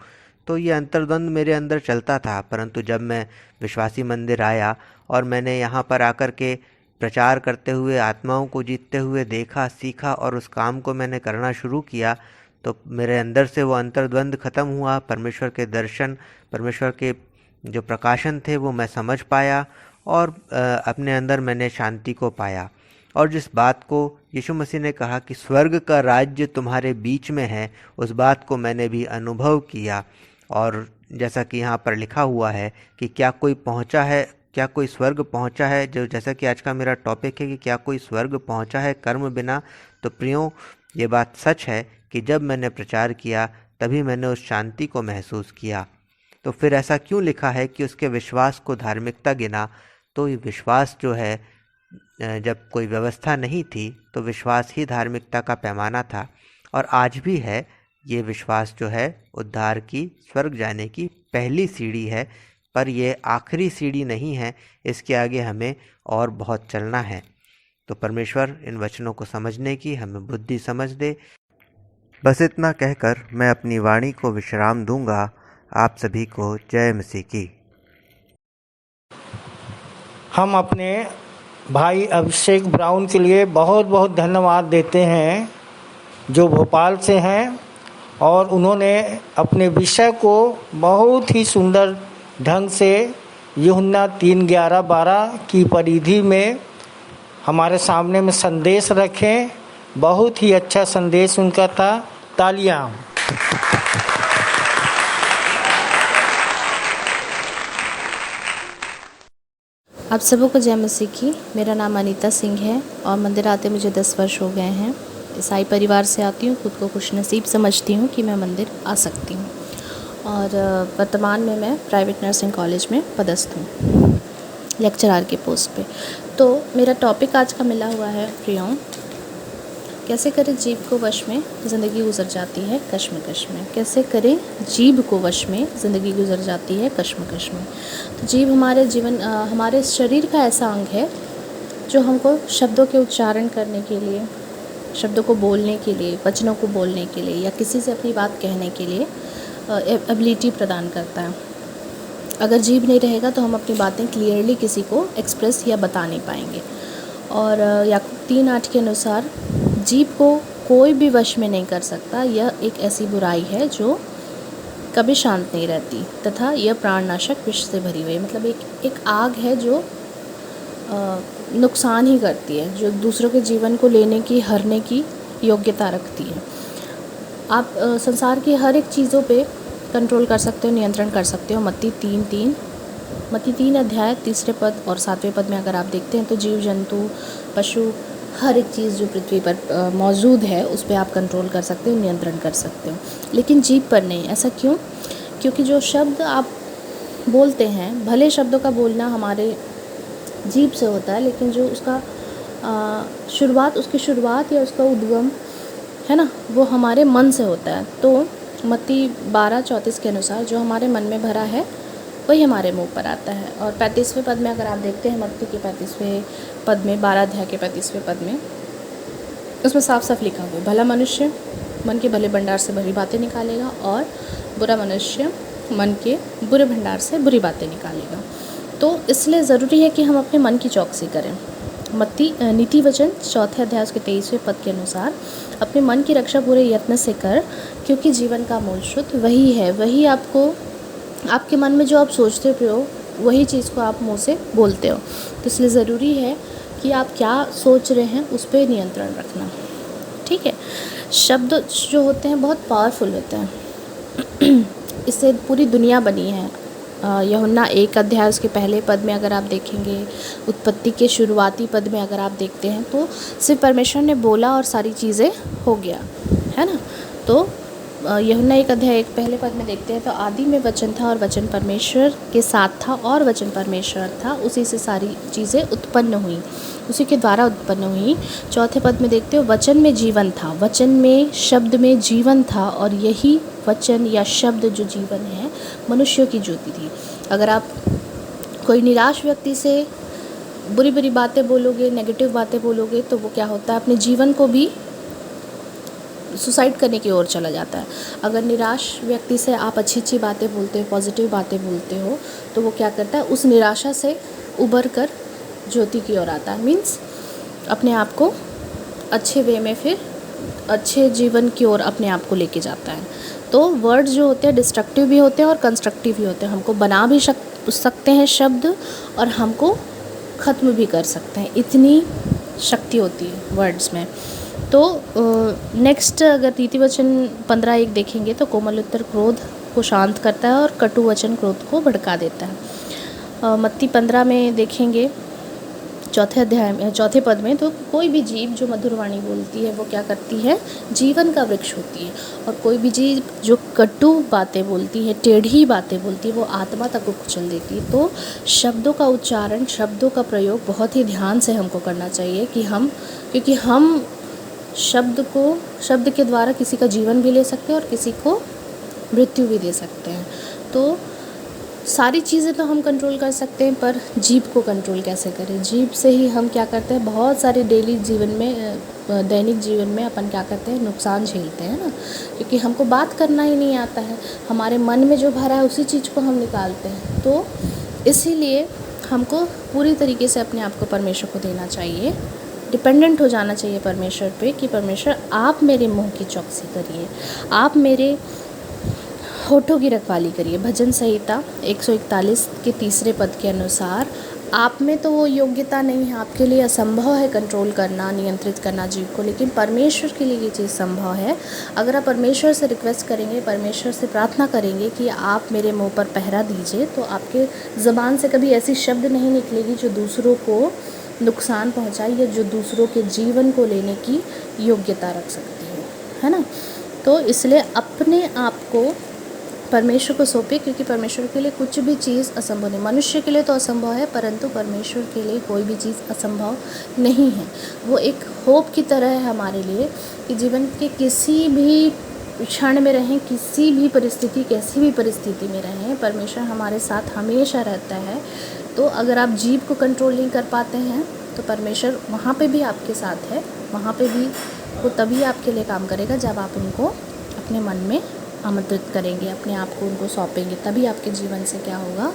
तो ये अंतर्द्वंद मेरे अंदर चलता था। परंतु जब मैं विश्वासी मंदिर आया और मैंने यहाँ पर आकर के प्रचार करते हुए आत्माओं को जीतते हुए देखा, सीखा और उस काम को मैंने करना शुरू किया, तो मेरे अंदर से वो अंतर्द्वंद ख़त्म हुआ। परमेश्वर के दर्शन, परमेश्वर के जो प्रकाशन थे वो मैं समझ पाया और अपने अंदर मैंने शांति को पाया। और जिस बात को यीशु मसीह ने कहा कि स्वर्ग का राज्य तुम्हारे बीच में है, उस बात को मैंने भी अनुभव किया। और जैसा कि यहाँ पर लिखा हुआ है कि क्या कोई पहुँचा है, क्या कोई स्वर्ग पहुँचा है, जो जैसा कि आज का मेरा टॉपिक है कि क्या कोई स्वर्ग पहुँचा है कर्म बिना। तो प्रियों, ये बात सच है कि जब मैंने प्रचार किया तभी मैंने उस शांति को महसूस किया। तो फिर ऐसा क्यों लिखा है कि उसके विश्वास को धार्मिकता गिना? तो ये विश्वास जो है, जब कोई व्यवस्था नहीं थी तो विश्वास ही धार्मिकता का पैमाना था और आज भी है। ये विश्वास जो है उद्धार की, स्वर्ग जाने की पहली सीढ़ी है, पर ये आखिरी सीढ़ी नहीं है। इसके आगे हमें और बहुत चलना है। तो परमेश्वर इन वचनों को समझने की हमें बुद्धि समझ दे। बस इतना कहकर मैं अपनी वाणी को विश्राम दूंगा। आप सभी को जय मसीह की। हम अपने भाई अभिषेक ब्राउन के लिए बहुत बहुत धन्यवाद देते हैं, जो भोपाल से हैं और उन्होंने अपने विषय को बहुत ही सुंदर ढंग से यूहन्ना 3:11-12 की परिधि में हमारे सामने में संदेश रखें। बहुत ही अच्छा संदेश उनका था। तालियां। आप सबों को जय मसीह की। मेरा नाम अनीता सिंह है और मंदिर आते मुझे 10 वर्ष हो गए हैं। ईसाई परिवार से आती हूँ, खुद को खुशनसीब समझती हूँ कि मैं मंदिर आ सकती हूँ। और वर्तमान में मैं प्राइवेट नर्सिंग कॉलेज में पदस्थ हूँ, लेक्चरर के पोस्ट पे। तो मेरा टॉपिक आज का मिला हुआ है प्रियों, कैसे करें जीभ को वश में, ज़िंदगी गुजर जाती है कश्मकश में। कैसे करें जीभ को वश में, ज़िंदगी गुजर जाती है कश्मकश में। तो जीभ हमारे शरीर का ऐसा अंग है जो हमको शब्दों के उच्चारण करने के लिए, शब्दों को बोलने के लिए, वचनों को बोलने के लिए या किसी से अपनी बात कहने के लिए एबिलिटी प्रदान करता है। अगर जीभ नहीं रहेगा तो हम अपनी बातें क्लियरली किसी को एक्सप्रेस या बता नहीं पाएंगे। और याकूब 3:8 के अनुसार जीभ को कोई भी वश में नहीं कर सकता। यह एक ऐसी बुराई है जो कभी शांत नहीं रहती तथा यह प्राणनाशक विष से भरी हुई, मतलब एक आग है जो नुकसान ही करती है, जो दूसरों के जीवन को लेने की, हरने की योग्यता रखती है। आप संसार की हर एक चीज़ों पे कंट्रोल कर सकते हो, नियंत्रण कर सकते हो। मत्ती 3 अध्याय 3 पद और 7वें पद में अगर आप देखते हैं तो जीव जंतु, पशु, हर एक चीज़ जो पृथ्वी पर मौजूद है उस पर आप कंट्रोल कर सकते हो, नियंत्रण कर सकते हो, लेकिन जीभ पर नहीं। ऐसा क्यों? क्योंकि जो शब्द आप बोलते हैं, भले शब्दों का बोलना हमारे जीभ से होता है, लेकिन जो उसका उसकी शुरुआत या उसका उद्गम है ना, वो हमारे मन से होता है। तो मत्ती 12:34 के अनुसार जो हमारे मन में भरा है वही हमारे मुंह पर आता है। और 35वें पद में अगर आप देखते हैं, मत्ती के 35वें पद में, 12 अध्याय के 35वें पद में, उसमें साफ साफ लिखा हुआ है, भला मनुष्य मन के भले भंडार से भली बातें निकालेगा और बुरा मनुष्य मन के बुरे भंडार से बुरी बातें निकालेगा। तो इसलिए ज़रूरी है कि हम अपने मन की चौकसी करें। मत्ती नीति वचन 4 अध्याय उसके 23वें पद के अनुसार अपने मन की रक्षा पूरे यत्न से कर, क्योंकि जीवन का मूल स्रोत वही है। वही आपके मन में जो आप सोचते हो वही चीज़ को आप मुंह से बोलते हो। तो इसलिए ज़रूरी है कि आप क्या सोच रहे हैं उस पर नियंत्रण रखना, ठीक है। शब्द जो होते हैं बहुत पावरफुल होते हैं, इससे पूरी दुनिया बनी है। यूहन्ना 1 अध्याय उसके पहले पद में अगर आप देखेंगे, उत्पत्ति के शुरुआती पद में अगर आप देखते हैं तो सिर्फ परमेश्वर ने बोला और सारी चीज़ें हो गया, है ना। तो यूहन्ना 1 अध्याय 1 पहले पद में देखते हैं तो आदि में वचन था और वचन परमेश्वर के साथ था और वचन परमेश्वर था, उसी से सारी चीज़ें उत्पन्न हुई, उसी के द्वारा उत्पन्न हुई। 4 पद में देखते हो वचन में जीवन था, वचन में, शब्द में जीवन था और यही वचन या शब्द जो जीवन है मनुष्यों की ज्योति थी। अगर आप कोई निराश व्यक्ति से बुरी बुरी बातें बोलोगे, नेगेटिव बातें बोलोगे, तो वो क्या होता है, अपने जीवन को भी सुसाइड करने की ओर चला जाता है। अगर निराश व्यक्ति से आप अच्छी अच्छी बातें बोलते हो, पॉजिटिव बातें बोलते हो, तो वो क्या करता है, उस निराशा से उबर कर ज्योति की ओर आता है। मीन्स अपने आप को अच्छे वे में, फिर अच्छे जीवन की ओर अपने आप को लेके जाता है। तो वर्ड जो होते हैं डिस्ट्रक्टिव भी होते हैं और कंस्ट्रक्टिव भी होते हैं। हमको बना भी सकते हैं शब्द और हमको ख़त्म भी कर सकते हैं, इतनी शक्ति होती है वर्ड्स में। तो नेक्स्ट अगर नीति वचन 15:1 देखेंगे तो कोमल उत्तर क्रोध को शांत करता है और कटु वचन क्रोध को भड़का देता है। मत्ती 15 में देखेंगे 4 अध्याय में 4 पद में, तो कोई भी जीव जो मधुर वाणी बोलती है वो क्या करती है, जीवन का वृक्ष होती है। और कोई भी जीव जो कटु बातें बोलती है, टेढ़ी बातें बोलती है, वो आत्मा तक को कुचल देती है। तो शब्दों का उच्चारण, शब्दों का प्रयोग बहुत ही ध्यान से हमको करना चाहिए कि क्योंकि हम शब्द के द्वारा किसी का जीवन भी ले सकते हैं और किसी को मृत्यु भी दे सकते हैं। तो सारी चीज़ें तो हम कंट्रोल कर सकते हैं, पर जीभ को कंट्रोल कैसे करें। जीभ से ही हम क्या करते हैं, बहुत सारे दैनिक जीवन में अपन क्या करते हैं, नुकसान झेलते हैं ना, क्योंकि हमको बात करना ही नहीं आता है। हमारे मन में जो भरा है उसी चीज़ को हम निकालते हैं। तो इसीलिए हमको पूरी तरीके से अपने आप को परमेश्वर को देना चाहिए, डिपेंडेंट हो जाना चाहिए परमेश्वर पे कि परमेश्वर आप मेरे मुंह की चौकसी करिए, आप मेरे होठों की रखवाली करिए। भजन संहिता 141 के 3 पद के अनुसार आप में तो वो योग्यता नहीं है, आपके लिए असंभव है कंट्रोल करना, नियंत्रित करना जीव को, लेकिन परमेश्वर के लिए ये चीज़ संभव है। अगर आप परमेश्वर से रिक्वेस्ट करेंगे, परमेश्वर से प्रार्थना करेंगे कि आप मेरे मुंह पर पहरा दीजिए, तो आपके ज़बान से कभी ऐसी शब्द नहीं निकलेगी जो दूसरों को नुकसान पहुंचाए या जो दूसरों के जीवन को लेने की योग्यता रख सकती है ना। तो इसलिए अपने आप को परमेश्वर को सौंपे, क्योंकि परमेश्वर के लिए कुछ भी चीज़ असंभव नहीं। मनुष्य के लिए तो असंभव है, परंतु परमेश्वर के लिए कोई भी चीज़ असंभव नहीं है। वो एक होप की तरह है हमारे लिए कि जीवन के किसी भी क्षण में रहें, किसी भी परिस्थिति, कैसी भी परिस्थिति में रहें, परमेश्वर हमारे साथ हमेशा रहता है। तो अगर आप जीव को कंट्रोल नहीं कर पाते हैं तो परमेश्वर वहाँ पे भी आपके साथ है। वहाँ पे भी वो तभी आपके लिए काम करेगा जब आप उनको अपने मन में आमंत्रित करेंगे, अपने आप को उनको सौंपेंगे। तभी आपके जीवन से क्या होगा,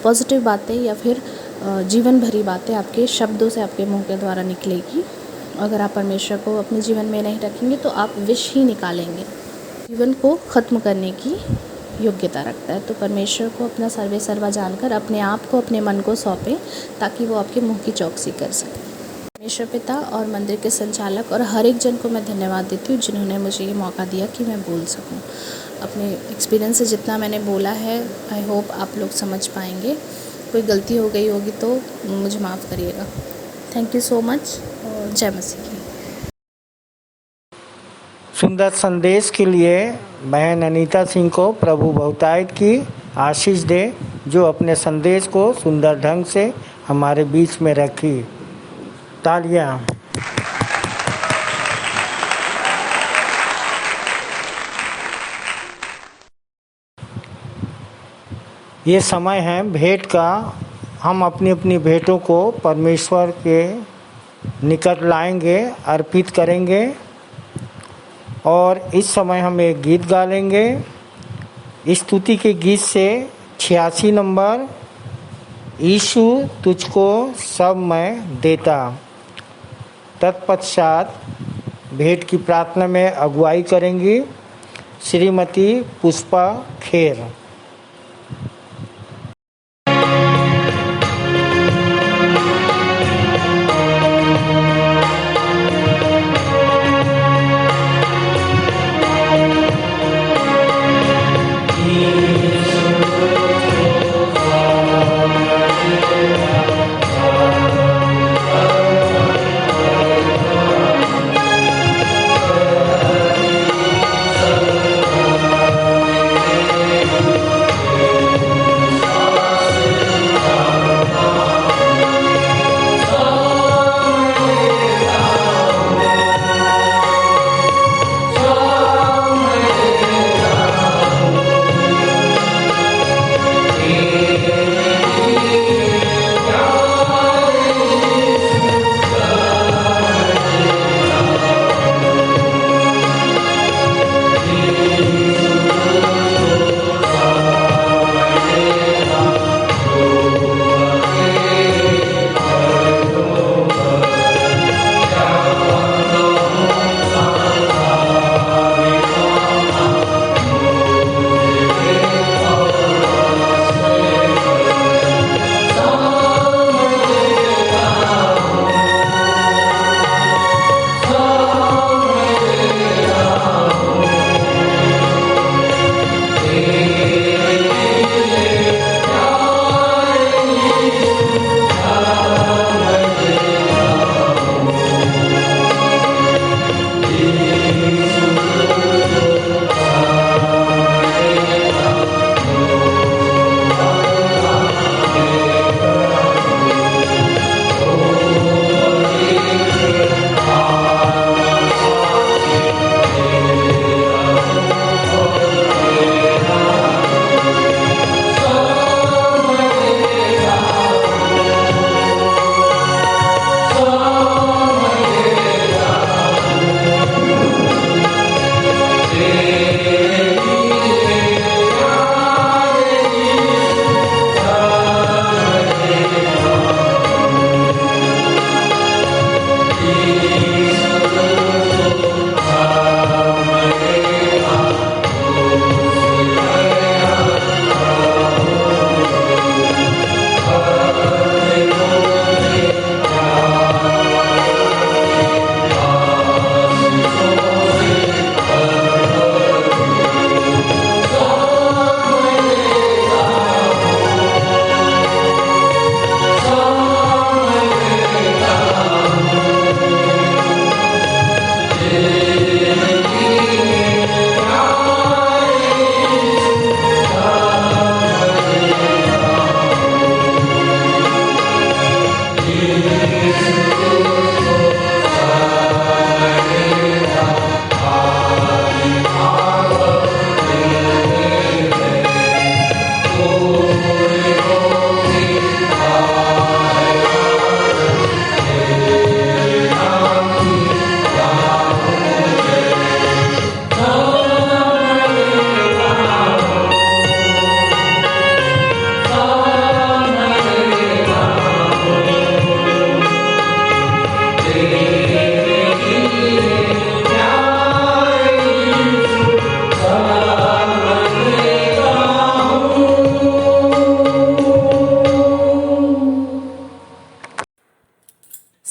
पॉजिटिव बातें या फिर जीवन भरी बातें आपके शब्दों से, आपके मुंह के द्वारा निकलेगी। अगर आप परमेश्वर को अपने जीवन में नहीं रखेंगे तो आप विष ही निकालेंगे। जीवन को ख़त्म करने की योग्यता रखता है। तो परमेश्वर को अपना सर्वे सर्वा जानकर अपने आप को, अपने मन को सौंपें ताकि वो आपके मुंह की चौकसी कर सके। परमेश्वर पिता और मंदिर के संचालक और हर एक जन को मैं धन्यवाद देती हूँ जिन्होंने मुझे ये मौका दिया कि मैं बोल सकूँ। अपने एक्सपीरियंस से जितना मैंने बोला है, आई होप आप लोग समझ पाएंगे। कोई गलती हो गई होगी तो मुझे माफ़ करिएगा। थैंक यू सो मच और जय मसीह की। सुंदर संदेश के लिए बहन अनीता सिंह को प्रभु बहुतायत की आशीष दे, जो अपने संदेश को सुंदर ढंग से हमारे बीच में रखी। तालियां। ये समय है भेंट का। हम अपनी अपनी भेंटों को परमेश्वर के निकट लाएंगे, अर्पित करेंगे। और इस समय हम एक गीत गा लेंगे। स्तुति के गीत से 86 नंबर, यीशु तुझको सब मैं देता। तत्पश्चात भेंट की प्रार्थना में अगुवाई करेंगी श्रीमती पुष्पा खेर।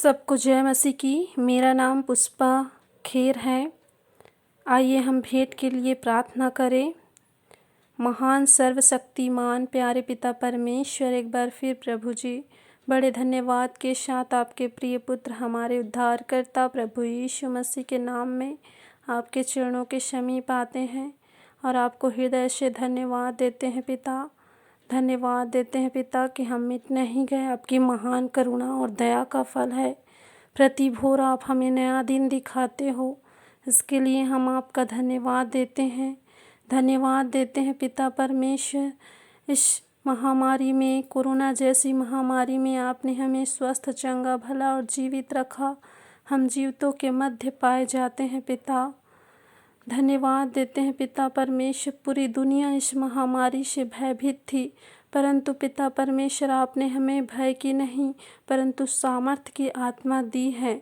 सबको जय मसीह की। मेरा नाम पुष्पा खेर है। आइए हम भेंट के लिए प्रार्थना करें। महान सर्वशक्तिमान प्यारे पिता परमेश्वर, एक बार फिर प्रभु जी बड़े धन्यवाद के साथ आपके प्रिय पुत्र हमारे उद्धारकर्ता प्रभु यीशु मसीह के नाम में आपके चरणों के समीप आते हैं और आपको हृदय से धन्यवाद देते हैं पिता। धन्यवाद देते हैं पिता कि हम मिट नहीं गए, आपकी महान करुणा और दया का फल है। प्रति भोर आप हमें नया दिन दिखाते हो, इसके लिए हम आपका धन्यवाद देते हैं। धन्यवाद देते हैं पिता परमेश्वर, इस महामारी में, कोरोना जैसी महामारी में आपने हमें स्वस्थ, चंगा, भला और जीवित रखा। हम जीवितों के मध्य पाए जाते हैं पिता। धन्यवाद देते हैं पिता परमेश्वर। पूरी दुनिया इस महामारी से भयभीत थी, परंतु पिता परमेश्वर आपने हमें भय की नहीं परंतु सामर्थ्य की आत्मा दी है।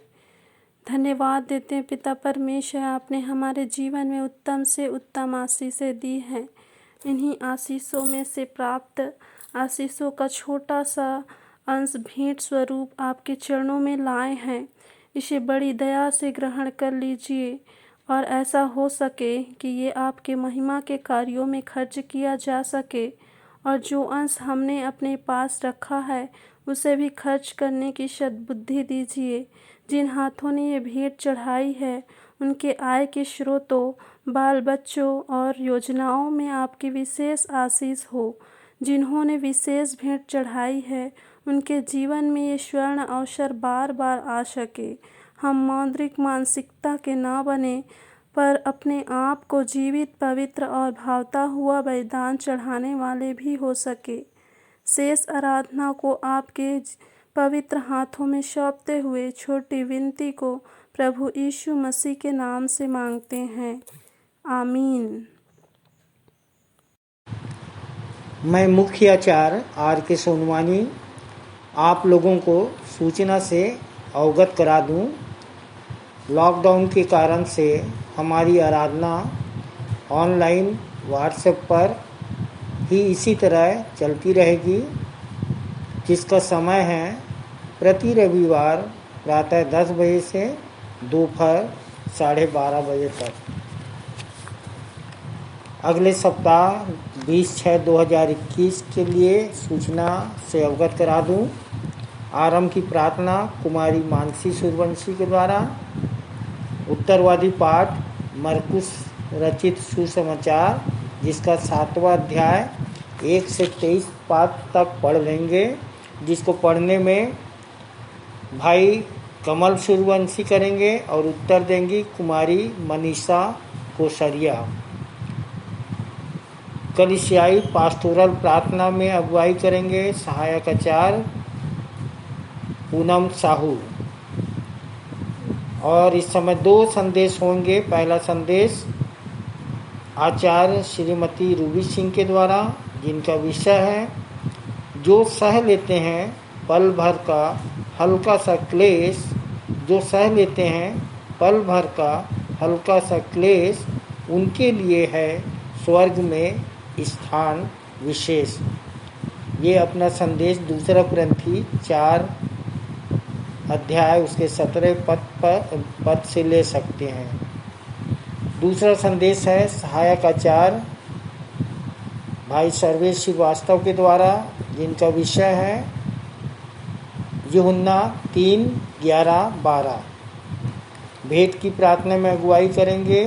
धन्यवाद देते हैं पिता परमेश्वर, आपने हमारे जीवन में उत्तम से उत्तम आशीषें दी हैं। इन्हीं आशीषों में से प्राप्त आशीषों का छोटा सा अंश भेंट स्वरूप आपके चरणों में लाए हैं। इसे बड़ी दया से ग्रहण कर लीजिए और ऐसा हो सके कि ये आपके महिमा के कार्यों में खर्च किया जा सके, और जो अंश हमने अपने पास रखा है उसे भी खर्च करने की सद्बुद्धि दीजिए। जिन हाथों ने ये भेंट चढ़ाई है उनके आय के स्रोतों, बाल बच्चों और योजनाओं में आपकी विशेष आशीष हो। जिन्होंने विशेष भेंट चढ़ाई है उनके जीवन में ये स्वर्ण अवसर बार बार आ सके। हम मौद्रिक मानसिकता के ना बने पर अपने आप को जीवित, पवित्र और भावता हुआ बलिदान चढ़ाने वाले भी हो सके। शेष आराधना को आपके पवित्र हाथों में सौंपते हुए छोटी विनती को प्रभु यीशु मसीह के नाम से मांगते हैं, आमीन। मैं मुख्य आचार्य R.K. सोनवानी आप लोगों को सूचना से अवगत करा दूं। लॉकडाउन के कारण से हमारी आराधना ऑनलाइन व्हाट्सएप पर ही इसी तरह चलती रहेगी, जिसका समय है प्रति रविवार प्रातः 10 बजे से दोपहर 12:30 बजे तक। अगले सप्ताह 20/6/2021 के लिए सूचना से अवगत करा दूं। आरंभ की प्रार्थना कुमारी मानसी सूर्यवंशी के द्वारा। उत्तरवादी पाठ मरकुस रचित सुसमाचार, जिसका 7वां अध्याय 1 से 23 पाठ तक पढ़ लेंगे, जिसको पढ़ने में भाई कमल सूर्यवंशी करेंगे और उत्तर देंगी कुमारी मनीषा कोसरिया। कलिसियाई पास्टोरल प्रार्थना में अगुवाई करेंगे सहायक आचार्य पूनम साहू। और इस समय 2 संदेश होंगे। पहला संदेश आचार्य श्रीमती रूबी सिंह के द्वारा, जिनका विषय है जो सह लेते हैं पल भर का हल्का सा क्लेश। जो सह लेते हैं पल भर का हल्का सा क्लेश, उनके लिए है स्वर्ग में स्थान विशेष। ये अपना संदेश 2 कुरिन्थी 4 अध्याय उसके 17 पद से ले सकते हैं। दूसरा संदेश है सहायक आचार्य भाई सर्वेश श्रीवास्तव के द्वारा, जिनका विषय है यूहन्ना 3:11-12। भेंट की प्रार्थना में अगुवाई करेंगे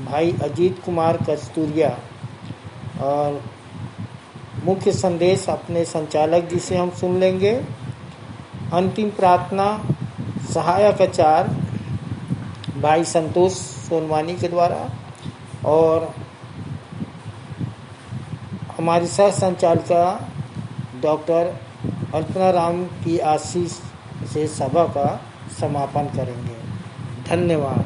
भाई अजीत कुमार कस्तूरिया। और मुख्य संदेश अपने संचालक जी से हम सुन लेंगे। अंतिम प्रार्थना सहायक आचार्य भाई संतोष सोनवानी के द्वारा और हमारी सह संचालिका डॉक्टर अल्पना राम की आशीष से सभा का समापन करेंगे। धन्यवाद।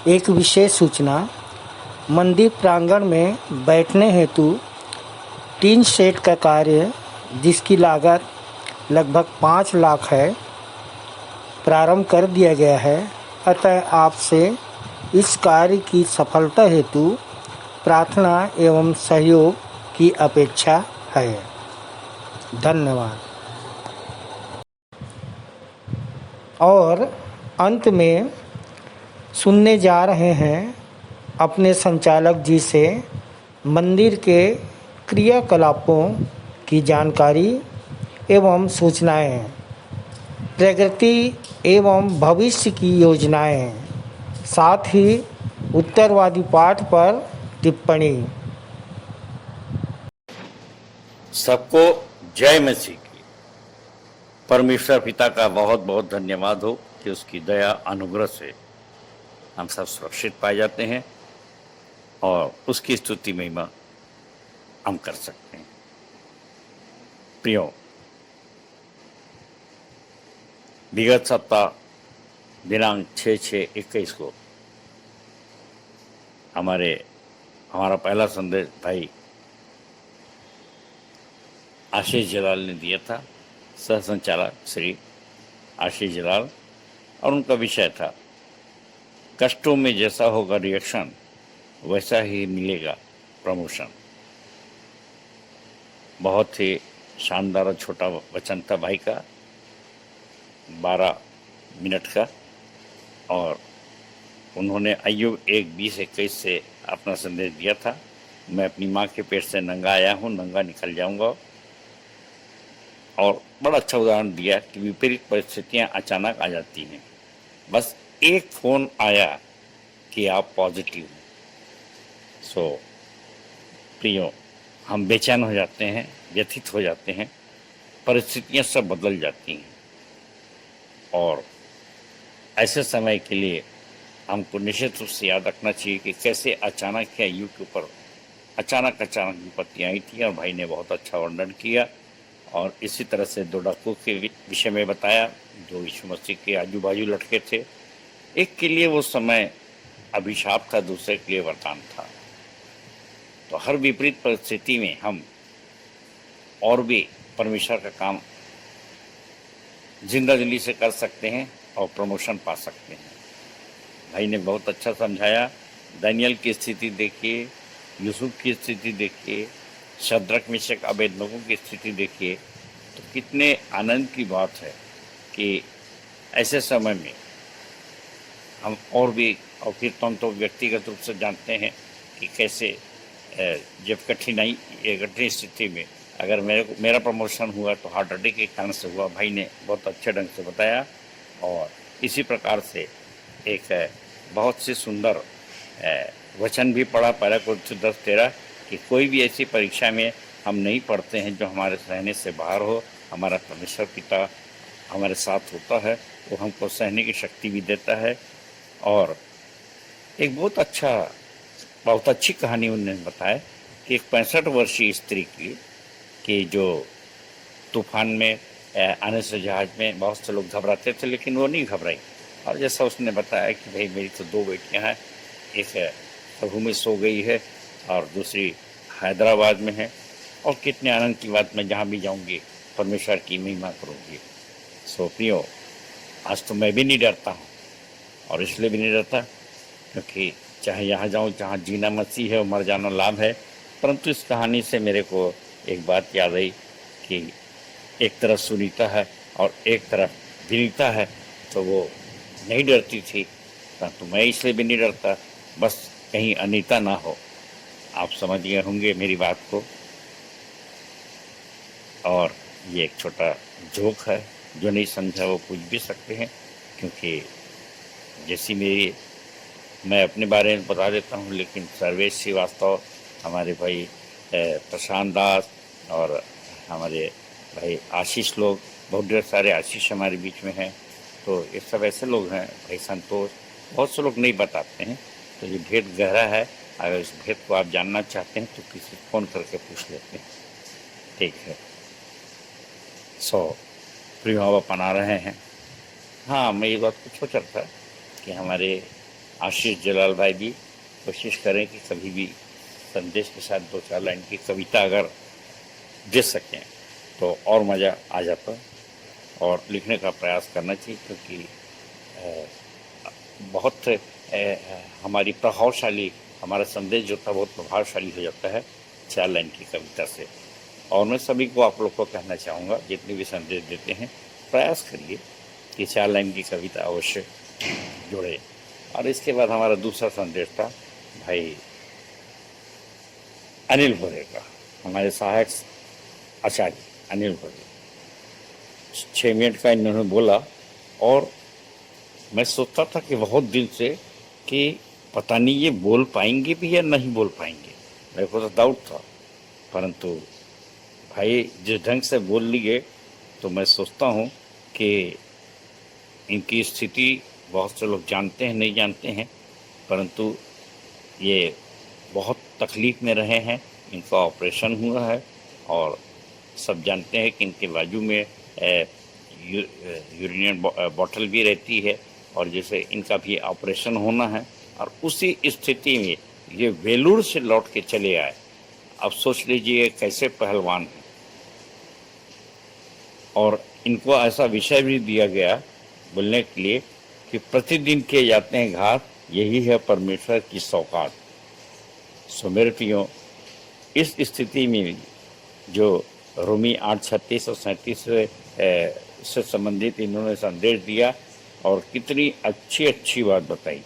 एक विशेष सूचना, मंदिर प्रांगण में बैठने हेतु 3 सेट का कार्य, जिसकी लागत लगभग 5 लाख है, प्रारंभ कर दिया गया है। अतः आपसे इस कार्य की सफलता हेतु प्रार्थना एवं सहयोग की अपेक्षा है। धन्यवाद। और अंत में सुनने जा रहे हैं अपने संचालक जी से मंदिर के क्रियाकलापों की जानकारी एवं सूचनाएं, प्रगति एवं भविष्य की योजनाएं, साथ ही उत्तरवादी पाठ पर टिप्पणी। सबको जय मसीह की। परमेश्वर पिता का बहुत बहुत धन्यवाद हो कि उसकी दया अनुग्रह से हम सब सुरक्षित पाए जाते हैं और उसकी स्तुति महिमा हम कर सकते हैं। प्रियो, विगत सप्ताह दिनांक 6/6/21 को हमारा पहला संदेश भाई आशीष जलाल ने दिया था, सह संचालक श्री आशीष जलाल, और उनका विषय था कष्टों में जैसा होगा रिएक्शन वैसा ही मिलेगा प्रमोशन। बहुत ही शानदार और छोटा वचन था भाई का, 12 मिनट का, और उन्होंने अय्यूब 1:20-21 से अपना संदेश दिया था। मैं अपनी माँ के पेट से नंगा आया हूँ, नंगा निकल जाऊँगा। और बड़ा अच्छा उदाहरण दिया कि विपरीत परिस्थितियाँ अचानक आ जाती हैं, बस एक फ़ोन आया कि आप पॉजिटिव हैं। सो प्रियो, हम बेचैन हो जाते हैं, व्यथित हो जाते हैं, परिस्थितियाँ सब बदल जाती हैं, और ऐसे समय के लिए हमको निश्चित रूप से याद रखना चाहिए कि कैसे अचानक या अय्यूब के ऊपर अचानक विपत्ति आई थी, और भाई ने बहुत अच्छा वर्णन किया। और इसी तरह से 2 डाकू के विषय में बताया जो यीशु मसीह के आजू बाजू लटके थे। एक के लिए वो समय अभिशाप था, दूसरे के लिए वरदान था। तो हर विपरीत परिस्थिति में हम और भी परमेश्वर का काम जिंदा दिली से कर सकते हैं और प्रमोशन पा सकते हैं। भाई ने बहुत अच्छा समझाया। दानियल की स्थिति देखिए, यूसुफ की स्थिति देखिए, शद्रक मेशक अबेदनगो की स्थिति देखिए, तो कितने आनंद की बात है कि ऐसे समय में हम और भी, और फिर तो हम तो व्यक्तिगत रूप से जानते हैं कि कैसे जब कठिन स्थिति में अगर मेरा प्रमोशन हुआ तो हार्ट अटैक के कारण से हुआ। भाई ने बहुत अच्छे ढंग से बताया। और इसी प्रकार से एक बहुत से सुंदर वचन भी पढ़ा, पहला कुरिन्थियों 10:13, कि कोई भी ऐसी परीक्षा में हम नहीं पढ़ते हैं जो हमारे सहने से बाहर हो। हमारा परमेश्वर पिता हमारे साथ होता है, वो हमको सहने की शक्ति भी देता है। और एक बहुत अच्छी कहानी उन्होंने बताया कि एक 65 वर्षीय स्त्री की कि जो तूफान में आने से जहाज में बहुत से लोग घबराते थे, लेकिन वो नहीं घबराई। और जैसा उसने बताया कि भाई मेरी तो 2 बेटियां हैं, एक प्रभु में सो गई है और दूसरी हैदराबाद में है, और कितने आनंद की बात, मैं जहाँ भी जाऊँगी परमेश्वर की महिमा करूँगी। सो प्रियो, आज तो मैं भी नहीं डरता हूँ, और इसलिए भी नहीं डरता क्योंकि चाहे यहाँ जाऊँ जहाँ जीना मसीह है और मर जाना लाभ है। परंतु इस कहानी से मेरे को एक बात याद आई कि एक तरफ सुनीता है और एक तरफ विनीता है, तो वो नहीं डरती थी, परंतु मैं इसलिए भी नहीं डरता, बस कहीं अनीता ना हो। आप समझ गए होंगे मेरी बात को। और ये एक छोटा जोक है, जो नहीं समझा वो पूछ भी सकते हैं, क्योंकि जैसी मैं अपने बारे में बता देता हूँ, लेकिन सर्वेश श्रीवास्तव, हमारे भाई प्रशांत दास और हमारे भाई आशीष, लोग बहुत ढेर सारे आशीष हमारे बीच में हैं। तो ये सब ऐसे लोग हैं, भाई संतोष, बहुत से लोग नहीं बताते हैं। तो ये भेद गहरा है, अगर इस भेद को आप जानना चाहते हैं तो किसी फ़ोन करके पूछ लेते हैं, ठीक है। प्रिय आप अपना रहे हैं। हाँ, मैं ये बात को सोच रहा था कि हमारे आशीष जलाल भाई भी कोशिश करें कि कभी भी संदेश के साथ 2-4 लाइन की कविता अगर दे सकें तो और मज़ा आ जाता, और लिखने का प्रयास करना चाहिए, क्योंकि बहुत हमारी प्रभावशाली, हमारा संदेश जो था बहुत प्रभावशाली हो जाता है 4 लाइन की कविता से। और मैं सभी को, आप लोग को कहना चाहूँगा, जितने भी संदेश देते हैं, प्रयास करिए कि 4 लाइन की कविता अवश्य जोड़े। और इसके बाद हमारा दूसरा संदेश था भाई अनिल भोरे का, हमारे सहायक आचार्य अनिल भोरे। 6 मिनट का इन्होंने बोला और मैं सोचता था कि बहुत दिन से कि पता नहीं ये बोल पाएंगे भी या नहीं बोल पाएंगे, मेरे को तो डाउट था। परंतु भाई जिस ढंग से बोल लिए तो मैं सोचता हूँ कि इनकी स्थिति बहुत से लोग जानते हैं नहीं जानते हैं, परंतु ये बहुत तकलीफ़ में रहे हैं। इनका ऑपरेशन हुआ है और सब जानते हैं कि इनके बाजू में यूरिन बॉटल भी रहती है और जैसे इनका भी ऑपरेशन होना है। और उसी स्थिति में ये वेलूर से लौट के चले आए। अब सोच लीजिए कैसे पहलवान हैं। और इनको ऐसा विषय भी दिया गया बोलने के लिए कि प्रतिदिन किए जाते हैं घात, यही है परमेश्वर की सौगात। सो मेरे प्रियो, इस स्थिति में जो रोमी 8:36 और 37 से संबंधित इन्होंने संदेश दिया और कितनी अच्छी बात बताई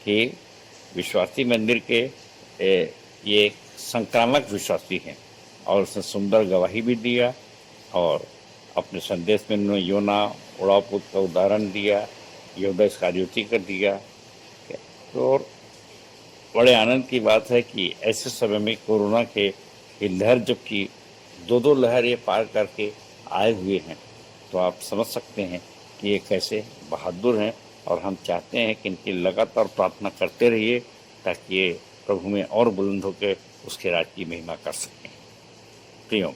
कि विश्वासी मंदिर के ये संक्रामक विश्वासी हैं और उसने सुंदर गवाही भी दिया। और अपने संदेश में उन्होंने योना उड़ापुत का उदाहरण दिया, यहूदा इस्करियोती का दिया। तो बड़े आनंद की बात है कि ऐसे समय में कोरोना के ये लहर, जबकि 2 लहर ये पार करके आए हुए हैं, तो आप समझ सकते हैं कि ये कैसे बहादुर हैं। और हम चाहते हैं कि इनकी लगातार प्रार्थना करते रहिए ताकि ये प्रभु में और बुलंद होकर उसके राज की महिमा कर सकें। प्रियो,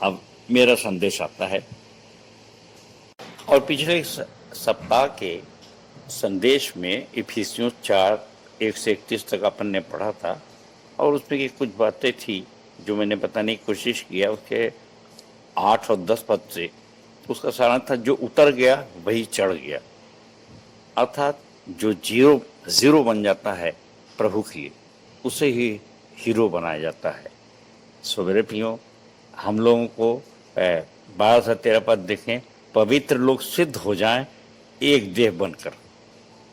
अब मेरा संदेश आता है और पिछले सप्ताह के संदेश में इफिसियों 4:1-31 तक अपन ने पढ़ा था और उसमें की कुछ बातें थी जो मैंने बताने की कोशिश किया। उसके 8 और 10 पद से उसका सारांश था, जो उतर गया वही चढ़ गया। अर्थात जो जीरो बन जाता है प्रभु के लिए, उसे ही हीरो बनाया जाता है। सो मेरे प्रियो, हम लोगों को 12 से 13 पद देखें, पवित्र लोग सिद्ध हो जाएं एक देह बनकर।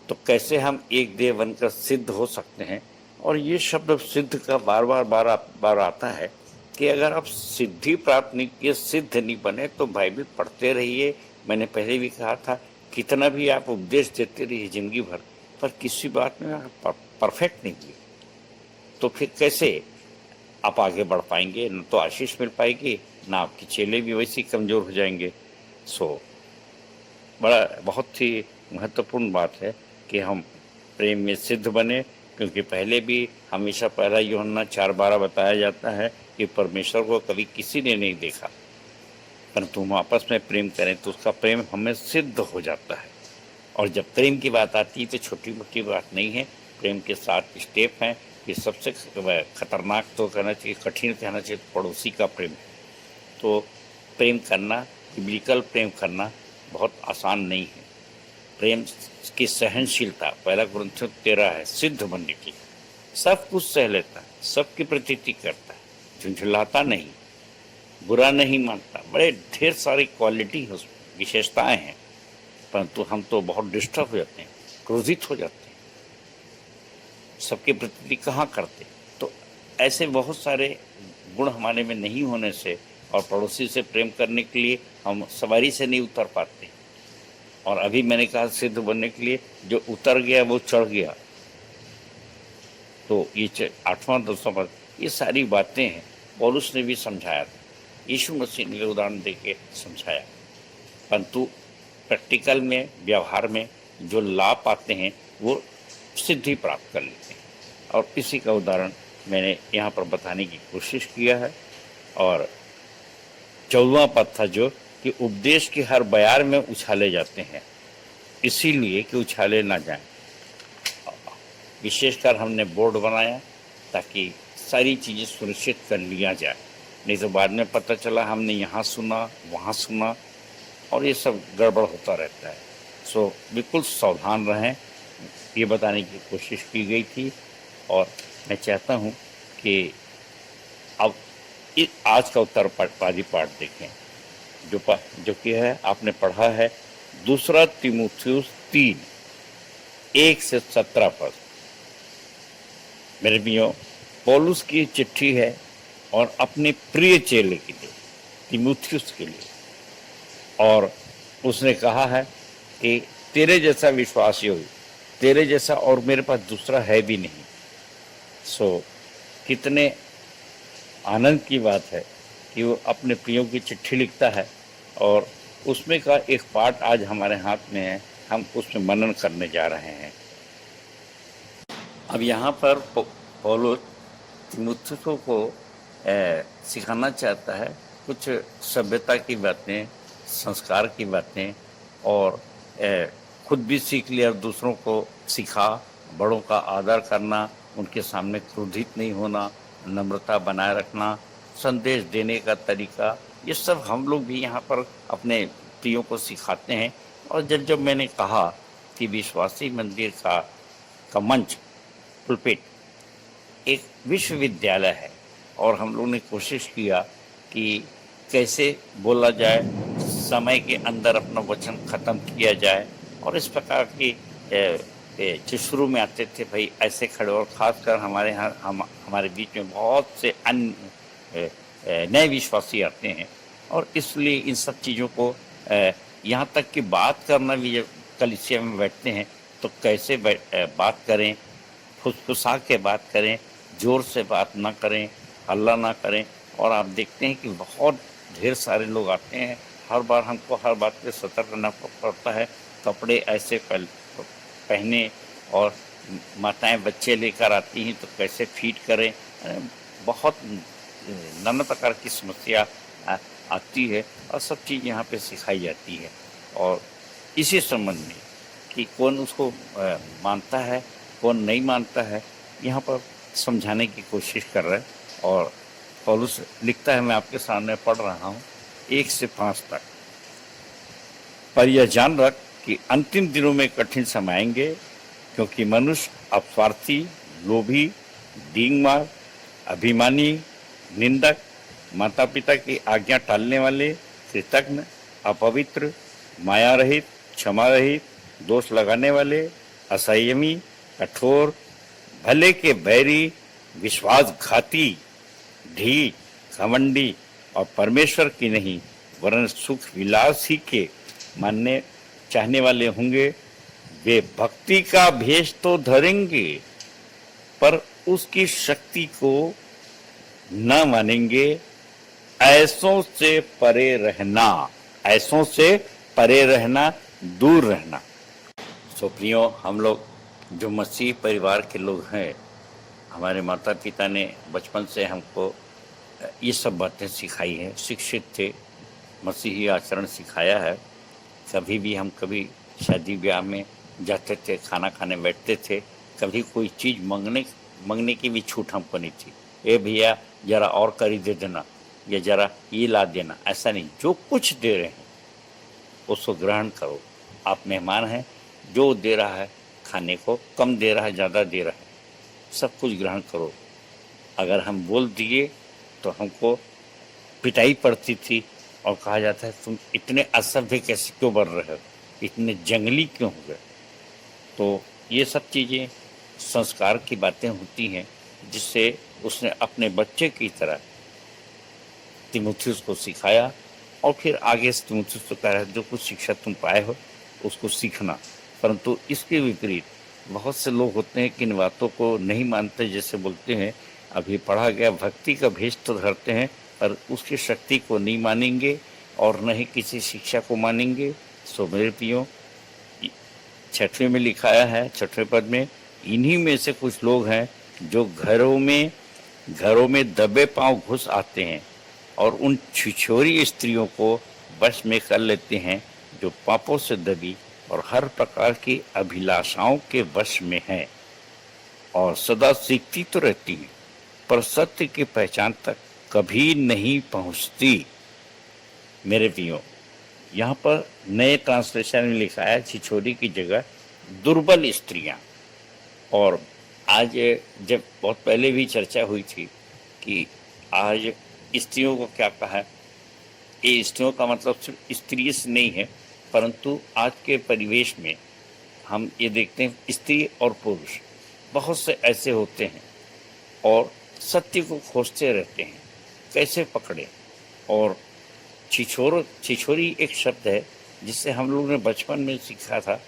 तो कैसे हम एक देह बनकर सिद्ध हो सकते हैं? और ये शब्द सिद्ध का बार आता है कि अगर आप सिद्धि प्राप्त नहीं किए, सिद्ध नहीं बने, तो बाइबल पढ़ते रहिए। मैंने पहले भी कहा था, कितना भी आप उपदेश देते रहिए जिंदगी भर, पर किसी बात में आप परफेक्ट नहीं किए तो फिर कैसे आप आगे बढ़ पाएंगे? न तो आशीष मिल पाएगी, ना आपके चेले भी वैसे ही कमज़ोर हो जाएंगे। सो बहुत ही महत्वपूर्ण बात है कि हम प्रेम में सिद्ध बने, क्योंकि पहले भी हमेशा 1 यूहन्ना 4:12 बताया जाता है कि परमेश्वर को कभी किसी ने नहीं देखा, परंतु हम आपस में प्रेम करें तो उसका प्रेम हमें सिद्ध हो जाता है। और जब प्रेम की बात आती है तो छोटी मोटी बात नहीं है। प्रेम के 7 स्टेप हैं। कि सबसे खतरनाक तो कहना चाहिए, कठिन कहना चाहिए, पड़ोसी का प्रेम। तो प्रेम करना, बिब्लिकल प्रेम करना बहुत आसान नहीं है। प्रेम की सहनशीलता 1 कुरिन्थियों 13 है, सिद्ध बनने की। सब कुछ सह लेता है, सबकी प्रतीति करता है, झुंझुलाता नहीं, बुरा नहीं मानता। बड़े ढेर सारी क्वालिटी विशेषताएं हैं, परंतु हम तो बहुत डिस्टर्ब हो जाते हैं, क्रोधित हो जाते हैं, सबके प्रति कहाँ करते। तो ऐसे बहुत सारे गुण हमारे में नहीं होने से और पड़ोसी से प्रेम करने के लिए हम सवारी से नहीं उतर पाते। और अभी मैंने कहा सिद्ध बनने के लिए जो उतर गया वो चढ़ गया। तो ये 8वां 10वां पद, ये सारी बातें हैं पौलुस ने भी समझाया था, यीशु मसीह ने उदाहरण देके समझाया। परंतु प्रैक्टिकल में, व्यवहार में जो लाभ पाते हैं वो सिद्धि प्राप्त कर लेते हैं। और इसी का उदाहरण मैंने यहाँ पर बताने की कोशिश किया है। और 14वां पद था जो कि उपदेश के हर बयार में उछाले जाते हैं, इसीलिए कि उछाले ना जाएं। विशेषकर हमने बोर्ड बनाया ताकि सारी चीज़ें सुनिश्चित कर लिया जाए, नहीं तो बाद में पता चला हमने यहाँ सुना वहाँ सुना और ये सब गड़बड़ होता रहता है। सो बिल्कुल सावधान रहें, ये बताने की कोशिश की गई थी। और मैं चाहता हूँ कि अब आज का उत्तरवादी पाठ देखें जो कि है, आपने पढ़ा है दूसरा तीमुथियुस 3:1-17 पद। मेरे प्रियो, पौलुस की चिट्ठी है और अपने प्रिय चेले के लिए, तीमुथियुस के लिए, और उसने कहा है कि तेरे जैसा विश्वासी हो, तेरे जैसा और मेरे पास दूसरा है भी नहीं। कितने आनंद की बात है कि वो अपने प्रियों की चिट्ठी लिखता है और उसमें का एक पार्ट आज हमारे हाथ में है, हम उसमें मनन करने जा रहे हैं। अब यहाँ पर पौलुस तीमुथियुस को सिखाना चाहता है कुछ सभ्यता की बातें, संस्कार की बातें, और खुद भी सीख लिया और दूसरों को सिखा। बड़ों का आदर करना, उनके सामने क्रोधित नहीं होना, नम्रता बनाए रखना, संदेश देने का तरीका, ये सब हम लोग भी यहाँ पर अपने प्रियों को सिखाते हैं। और जब मैंने कहा कि विश्वासी मंदिर का मंच, पुलपिट, एक विश्वविद्यालय है और हम लोग ने कोशिश किया कि कैसे बोला जाए, समय के अंदर अपना वचन ख़त्म किया जाए, और इस प्रकार की जो शुरू में आते थे भाई ऐसे खड़े, और ख़ासकर हमारे यहाँ हमारे बीच में बहुत से अन्य नए विश्वासी आते हैं, और इसलिए इन सब चीज़ों को यहाँ तक कि बात करना भी, जब कलीसिया में बैठते हैं तो कैसे बात करें, फुसफुसा के बात करें, ज़ोर से बात ना करें, हल्ला ना करें। और आप देखते हैं कि बहुत ढेर सारे लोग आते हैं, हर बार हमको हर बात पे सतर्क रहना पड़ता है। कपड़े ऐसे पहने, और माताएं बच्चे लेकर आती हैं तो कैसे फीड करें, बहुत नाना प्रकार की समस्या आती है, और सब चीज़ यहाँ पे सिखाई जाती है। और इसी संबंध में कि कौन उसको मानता है, कौन नहीं मानता है, यहाँ पर समझाने की कोशिश कर रहा है। और पौलुस लिखता है, मैं आपके सामने पढ़ रहा हूँ 1 से 5 तक। पर यह जान रख कि अंतिम दिनों में कठिन समय आएंगे, क्योंकि मनुष्य अपस्वार्थी, लोभी, डींगमार, अभिमानी, निंदक, माता पिता की आज्ञा टालने वाले, कृतज्ञ, अपवित्र, माया रहित, क्षमा रहित, दोष लगाने वाले, असंयमी, कठोर, भले के बैरी, विश्वासघाती, ढीठ, घमंडी और परमेश्वर की नहीं वरन सुख विलास ही के मानने चाहने वाले होंगे। वे भक्ति का भेष तो धरेंगे, पर उसकी शक्ति को न मानेंगे। ऐसों से परे रहना, ऐसों से परे रहना, दूर रहना। सो प्रियो, हम लोग जो मसीह परिवार के लोग हैं, हमारे माता पिता ने बचपन से हमको ये सब बातें सिखाई हैं, शिक्षित थे, मसीही आचरण सिखाया है। कभी शादी ब्याह में जाते थे, खाना खाने बैठते थे, कभी कोई चीज़ मांगने की भी छूट हमको नहीं थी। ए भैया ज़रा और करी दे देना, या ज़रा ये ला देना, ऐसा नहीं। जो कुछ दे रहे हैं उसको ग्रहण करो। आप मेहमान हैं, जो दे रहा है खाने को, कम दे रहा है, ज़्यादा दे रहा है, सब कुछ ग्रहण करो। अगर हम बोल दिए तो हमको पिटाई पड़ती थी और कहा जाता है तुम इतने असभ्य कैसे क्यों बन रहे हो, इतने जंगली क्यों हो गए। तो ये सब चीज़ें संस्कार की बातें होती हैं, जिससे उसने अपने बच्चे की तरह तीमुथियुस को सिखाया, और फिर आगे से तीमुथियुस को कह रहा है जो कुछ शिक्षा तुम पाए हो उसको सीखना। परंतु इसके विपरीत बहुत से लोग होते हैं कि इन बातों को नहीं मानते, जैसे बोलते हैं अभी पढ़ा गया भक्ति का भेष तो धरते हैं, पर उसकी शक्ति को नहीं मानेंगे और न ही किसी शिक्षा को मानेंगे। सो मेरे प्रियो, 6वें में लिखाया है, 6वें पद में, इन्हीं में से कुछ लोग हैं जो घरों में दबे पांव घुस आते हैं और उन छिछोरी स्त्रियों को वश में कर लेते हैं, जो पापों से दबी और हर प्रकार की अभिलाषाओं के वश में हैं, और सदा सीखती तो रहती हैं, पर सत्य की पहचान तक कभी नहीं पहुंचती। मेरे प्रियो, यहाँ पर नए ट्रांसलेशन में लिखा है छिछोरी की जगह दुर्बल स्त्रियाँ। और आज जब बहुत पहले भी चर्चा हुई थी कि आज स्त्रियों को क्या कहा है, ये स्त्रियों का मतलब सिर्फ स्त्री से नहीं है, परंतु आज के परिवेश में हम ये देखते हैं स्त्री और पुरुष बहुत से ऐसे होते हैं और सत्य को खोजते रहते हैं, कैसे पकड़े। और छिछोरी एक शब्द है जिससे हम लोग ने बचपन में सीखा था,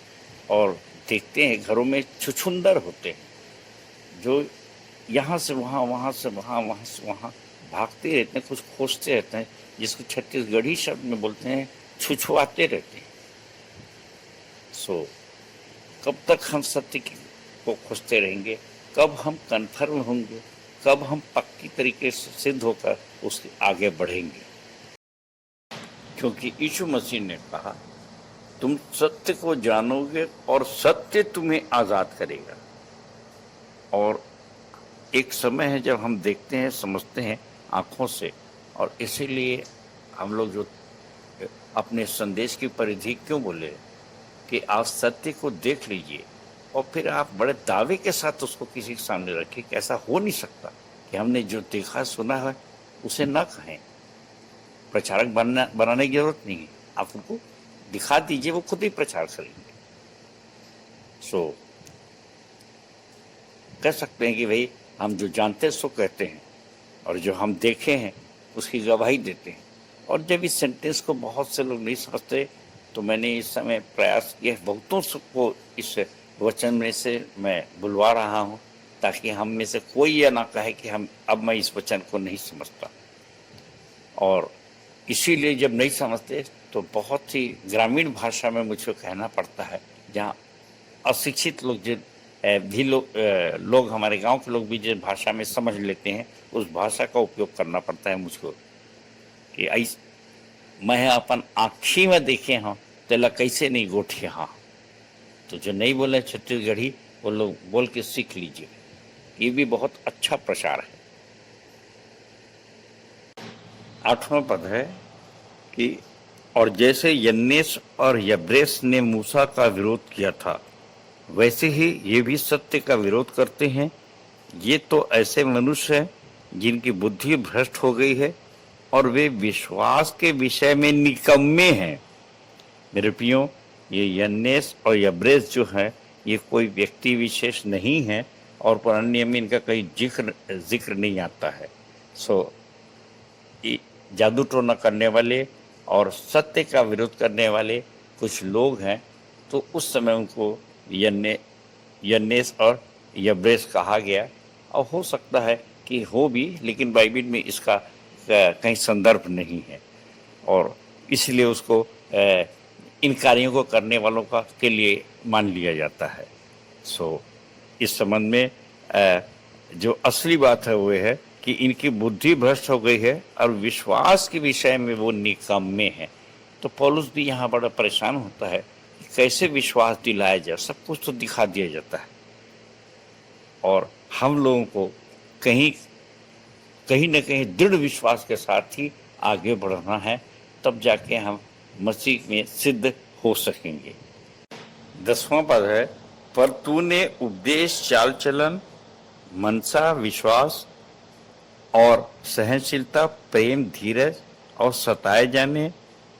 और देखते हैं घरों में छुछुंदर होते हैं जो यहाँ से वहाँ, वहाँ से वहाँ, वहाँ से वहाँ भागते रहते हैं, कुछ खोजते रहते हैं, जिसको छत्तीसगढ़ी शब्द में बोलते हैं छुछुआते रहते हैं। सो कब तक हम सत्य को खोजते रहेंगे, कब हम कन्फर्म होंगे, कब हम पक्की तरीके से सिद्ध होकर उसके आगे बढ़ेंगे। क्योंकि यीशु मसीह ने कहा तुम सत्य को जानोगे और सत्य तुम्हें आज़ाद करेगा। और एक समय है जब हम देखते हैं, समझते हैं आँखों से, और इसीलिए हम लोग जो अपने संदेश की परिधि क्यों बोले कि आप सत्य को देख लीजिए और फिर आप बड़े दावे के साथ उसको किसी के सामने रखें कि ऐसा हो नहीं सकता कि हमने जो देखा सुना है उसे न कहें। प्रचारक बनाने की जरूरत नहीं है, आप उनको दिखा दीजिए, वो खुद ही प्रचार करेंगे। सो कह सकते हैं कि भाई हम जो जानते हैं सो कहते हैं, और जो हम देखे हैं उसकी गवाही देते हैं। और जब इस सेंटेंस को बहुत से लोग नहीं समझते तो मैंने इस समय प्रयास किया बहुतों को इस वचन में से मैं बुलवा रहा हूँ, ताकि हम में से कोई यह ना कहे कि अब मैं इस वचन को नहीं समझता। और इसीलिए जब नहीं समझते तो बहुत ही ग्रामीण भाषा में मुझे कहना पड़ता है, जहाँ अशिक्षित लोग लोग हमारे गांव के लोग भी जिस भाषा में समझ लेते हैं उस भाषा का उपयोग करना पड़ता है मुझको, कि मैं अपन आँखी में देखे हाँ तेला कैसे नहीं गोठी हाँ। तो जो नहीं बोले छत्तीसगढ़ी वो लोग बोल के सीख लीजिए, ये भी बहुत अच्छा प्रचार है। 8वां पद है कि और जैसे यन्नेस और यब्रेस ने मूसा का विरोध किया था वैसे ही ये भी सत्य का विरोध करते हैं। ये तो ऐसे मनुष्य हैं जिनकी बुद्धि भ्रष्ट हो गई है और वे विश्वास के विषय में निकम्मे हैं। मेरे प्रियो, ये यन्नेस और यब्रेस जो है ये कोई व्यक्ति विशेष नहीं है और पुराने में इनका कहीं जिक्र नहीं आता है। सो जादू टोना करने वाले और सत्य का विरोध करने वाले कुछ लोग हैं, तो उस समय उनको यन्नेस और यब्रेस कहा गया। और हो सकता है कि हो भी, लेकिन बाइबिल में इसका कहीं संदर्भ नहीं है और इसलिए उसको इन कार्यों को करने वालों के लिए मान लिया जाता है। सो इस संबंध में जो असली बात है वो है कि इनकी बुद्धि भ्रष्ट हो गई है और विश्वास के विषय में वो निकम्मे हैं। तो पौलुस भी यहाँ बड़ा परेशान होता है कि कैसे विश्वास दिलाया जाए, सब कुछ तो दिखा दिया जाता है और हम लोगों को कहीं न कहीं दृढ़ विश्वास के साथ ही आगे बढ़ना है, तब जाके हम मसीह में सिद्ध हो सकेंगे। 10वां पद है, पर तूने उपदेश, चाल चलन, मनसा, विश्वास और सहनशीलता, प्रेम, धीरज और सताए जाने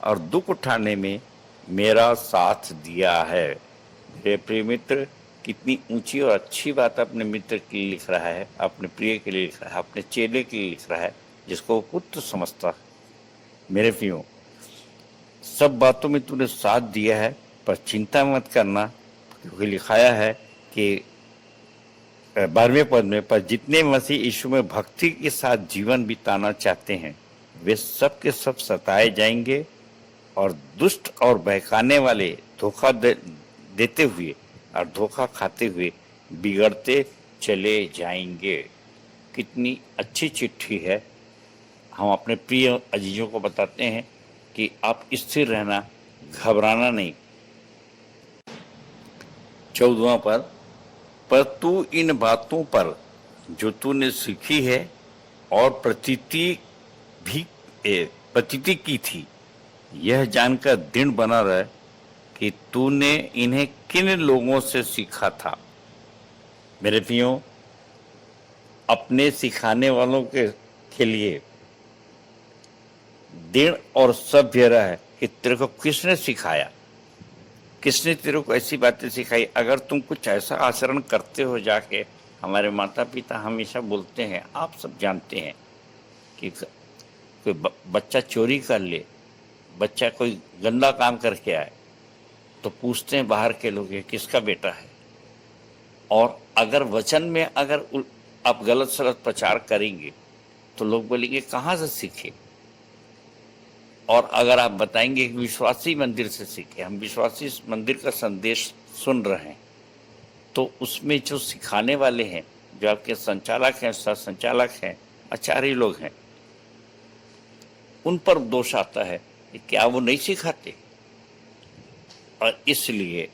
और दुख उठाने में मेरा साथ दिया है। मेरे प्रिय मित्र, कितनी ऊंची और अच्छी बात अपने मित्र के लिए लिख रहा है, अपने प्रिय के लिए लिख रहा है, अपने चेले के लिए लिख रहा है जिसको पुत्र समझता है। मेरे प्रियो, सब बातों में तूने साथ दिया है, पर चिंता मत करना, क्योंकि लिखाया है कि 12वें पद में, पर जितने मसीह यीशु में भक्ति के साथ जीवन बिताना चाहते हैं वे सब के सब सताए जाएंगे और दुष्ट और बहकाने वाले धोखा देते हुए और धोखा खाते हुए बिगड़ते चले जाएंगे। कितनी अच्छी चिट्ठी है। हम अपने प्रिय अजीजों को बताते हैं कि आप स्थिर रहना, घबराना नहीं। 14वां पद, पर तू इन बातों पर जो तूने सीखी है और प्रतीति की थी, यह जानकर दृढ़ बना रहे कि तूने इन्हें किन लोगों से सीखा था। मेरे प्रियो, अपने सिखाने वालों के लिए दृढ़ और सभ्य रहे कि तेरे को किसने सिखाया, किसने तेरे को ऐसी बातें सिखाई? अगर तुम कुछ ऐसा आचरण करते हो जाके, हमारे माता पिता हमेशा बोलते हैं, आप सब जानते हैं कि कोई बच्चा चोरी कर ले, बच्चा कोई गंदा काम करके आए तो पूछते हैं बाहर के लोग, ये किसका बेटा है? और अगर वचन में अगर आप गलत सलत प्रचार करेंगे तो लोग बोलेंगे कहाँ से सीखे? और अगर आप बताएंगे कि विश्वासी मंदिर से सीखे, हम विश्वासी मंदिर का संदेश सुन रहे हैं, तो उसमें जो सिखाने वाले हैं, जो आपके संचालक हैं, सह संचालक हैं, आचार्य लोग हैं, उन पर दोष आता है कि क्या वो नहीं सिखाते? और इसलिए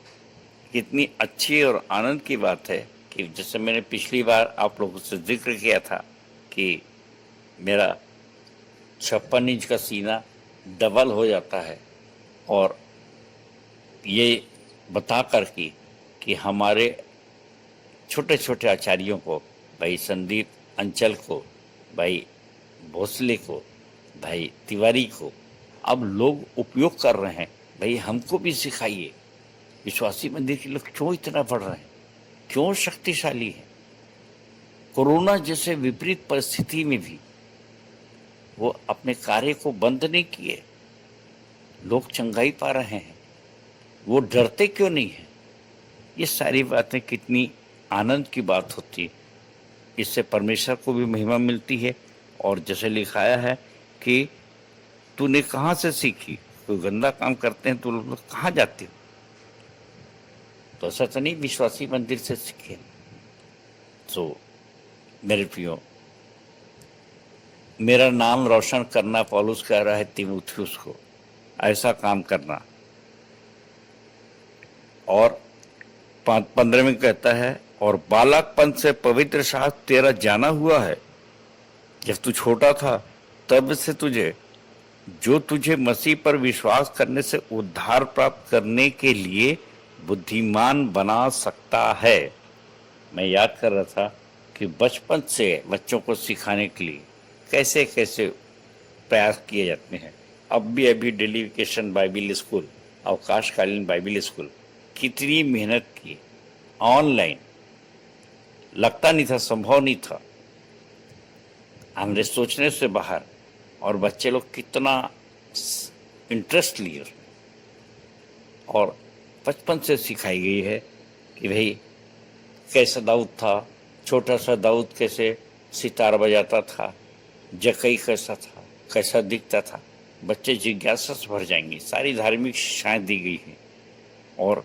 कितनी अच्छी और आनंद की बात है कि जैसे मैंने पिछली बार आप लोगों से जिक्र किया था कि मेरा 56 इंच का सीना डबल हो जाता है, और ये बता कर कि हमारे छोटे छोटे आचार्यों को, भाई संदीप अंचल को, भाई भोसले को, भाई तिवारी को अब लोग उपयोग कर रहे हैं। भाई हमको भी सिखाइए, विश्वासी मंदिर के लोग क्यों इतना बढ़ रहे हैं, क्यों शक्तिशाली है? कोरोना जैसे विपरीत परिस्थिति में भी वो अपने कार्य को बंद नहीं किए, लोग चंगाई पा रहे हैं, वो डरते क्यों नहीं है? ये सारी बातें कितनी आनंद की बात होती है। इससे परमेश्वर को भी महिमा मिलती है। और जैसे लिखाया है कि तूने कहाँ से सीखी? कोई गंदा काम करते हैं तो लोग कहाँ जाते हो? तो ऐसा तो नहीं विश्वासी मंदिर से सीखे। तो मेरे प्रियो, मेरा नाम रोशन करना, पौलुस कह रहा है तीमुथियुस को, ऐसा काम करना। और 15 में कहता है, और बालकपन से पवित्र शास्त्र तेरा जाना हुआ है, जब तू छोटा था तब से तुझे, जो तुझे मसीह पर विश्वास करने से उद्धार प्राप्त करने के लिए बुद्धिमान बना सकता है। मैं याद कर रहा था कि बचपन से बच्चों को सिखाने के लिए कैसे कैसे प्रयास किए जाते हैं। अब भी अभी डेलीवेकेशन बाइबिल स्कूल, अवकाशकालीन बाइबिल स्कूल, कितनी मेहनत की, ऑनलाइन, लगता नहीं था, संभव नहीं था, हमने सोचने से बाहर, और बच्चे लोग कितना इंटरेस्ट लिए उसमें। और बचपन से सिखाई गई है कि भाई कैसा दाऊद था, छोटा सा दाऊद कैसे सितार बजाता था, जकई कैसा था, कैसा दिखता था। बच्चे जिज्ञासा से भर जाएंगे। सारी धार्मिक शिक्षाएं दी गई हैं और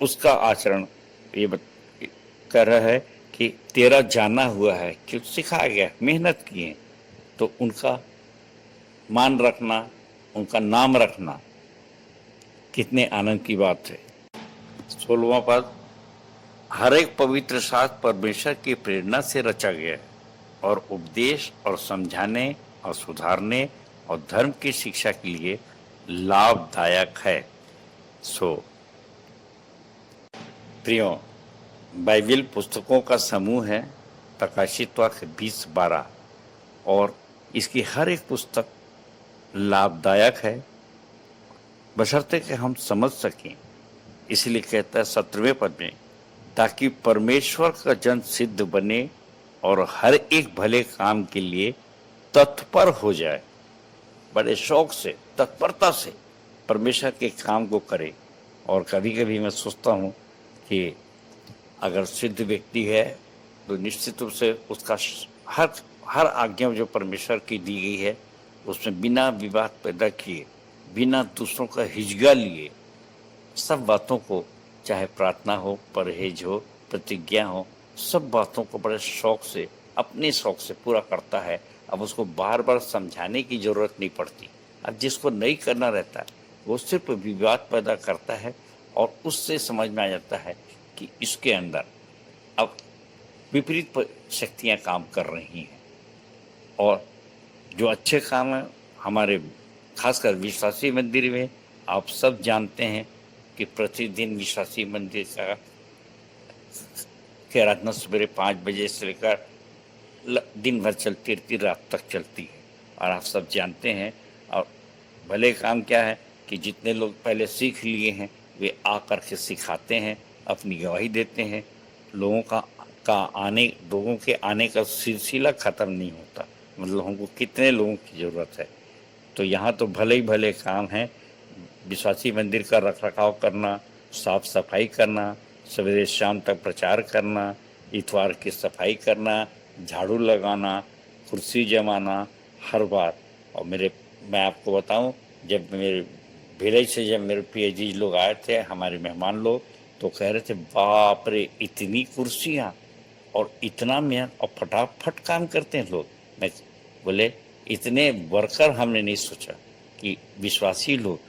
उसका आचरण ये कर रहा है कि तेरा जाना हुआ है, क्यों सिखाया गया, मेहनत किए, तो उनका मान रखना, उनका नाम रखना कितने आनंद की बात है। 16वां पद, हर एक पवित्र शास्त्र परमेश्वर की प्रेरणा से रचा गया है और उपदेश और समझाने और सुधारने और धर्म की शिक्षा के लिए लाभदायक है। सो प्रियो, बाइबिल पुस्तकों का समूह है प्रकाशित वाक्य 20:12 और इसकी हर एक पुस्तक लाभदायक है बशर्ते कि हम समझ सकें। इसलिए कहता है 17वें पद में, ताकि परमेश्वर का जन सिद्ध बने और हर एक भले काम के लिए तत्पर हो जाए। बड़े शौक से, तत्परता से परमेश्वर के काम को करे। और कभी कभी मैं सोचता हूँ कि अगर सिद्ध व्यक्ति है तो निश्चित रूप से उसका हर आज्ञा जो परमेश्वर की दी गई है उसमें बिना विवाद पैदा किए, बिना दूसरों का हिजगा लिए, सब बातों को, चाहे प्रार्थना हो, परहेज हो, प्रतिज्ञा हो, सब बातों को बड़े शौक से, अपने शौक से पूरा करता है। अब उसको बार बार समझाने की ज़रूरत नहीं पड़ती। अब जिसको नहीं करना रहता है वो सिर्फ विवाद पैदा करता है और उससे समझ में आ जाता है कि इसके अंदर अब विपरीत शक्तियाँ काम कर रही हैं। और जो अच्छे काम हैं हमारे खासकर विश्वासी मंदिर में, आप सब जानते हैं कि प्रतिदिन विश्वासी मंदिर का की आराधना सवेरे 5 बजे से लेकर दिन भर चलती रहती, रात तक चलती है। और आप सब जानते हैं। और भले काम क्या है कि जितने लोग पहले सीख लिए हैं वे आकर के सिखाते हैं, अपनी गवाही देते हैं। लोगों के आने का सिलसिला ख़त्म नहीं होता। मतलब हमको कितने लोगों की ज़रूरत है। तो यहाँ तो भले ही भले काम हैं। विश्वासी मंदिर का रखरखाव करना, साफ सफाई करना, सवेरे शाम तक प्रचार करना, इतवार की सफाई करना, झाड़ू लगाना, कुर्सी जमाना हर बार। और मैं आपको बताऊं, जब मेरे विलेज से जब मेरे पीएचडी लोग आए थे, हमारे मेहमान लोग, तो कह रहे थे बाप रे इतनी कुर्सियाँ और इतना मेहनत और फटाफट काम करते हैं लोग। मैं बोले इतने वर्कर हमने नहीं सोचा कि विश्वासी लोग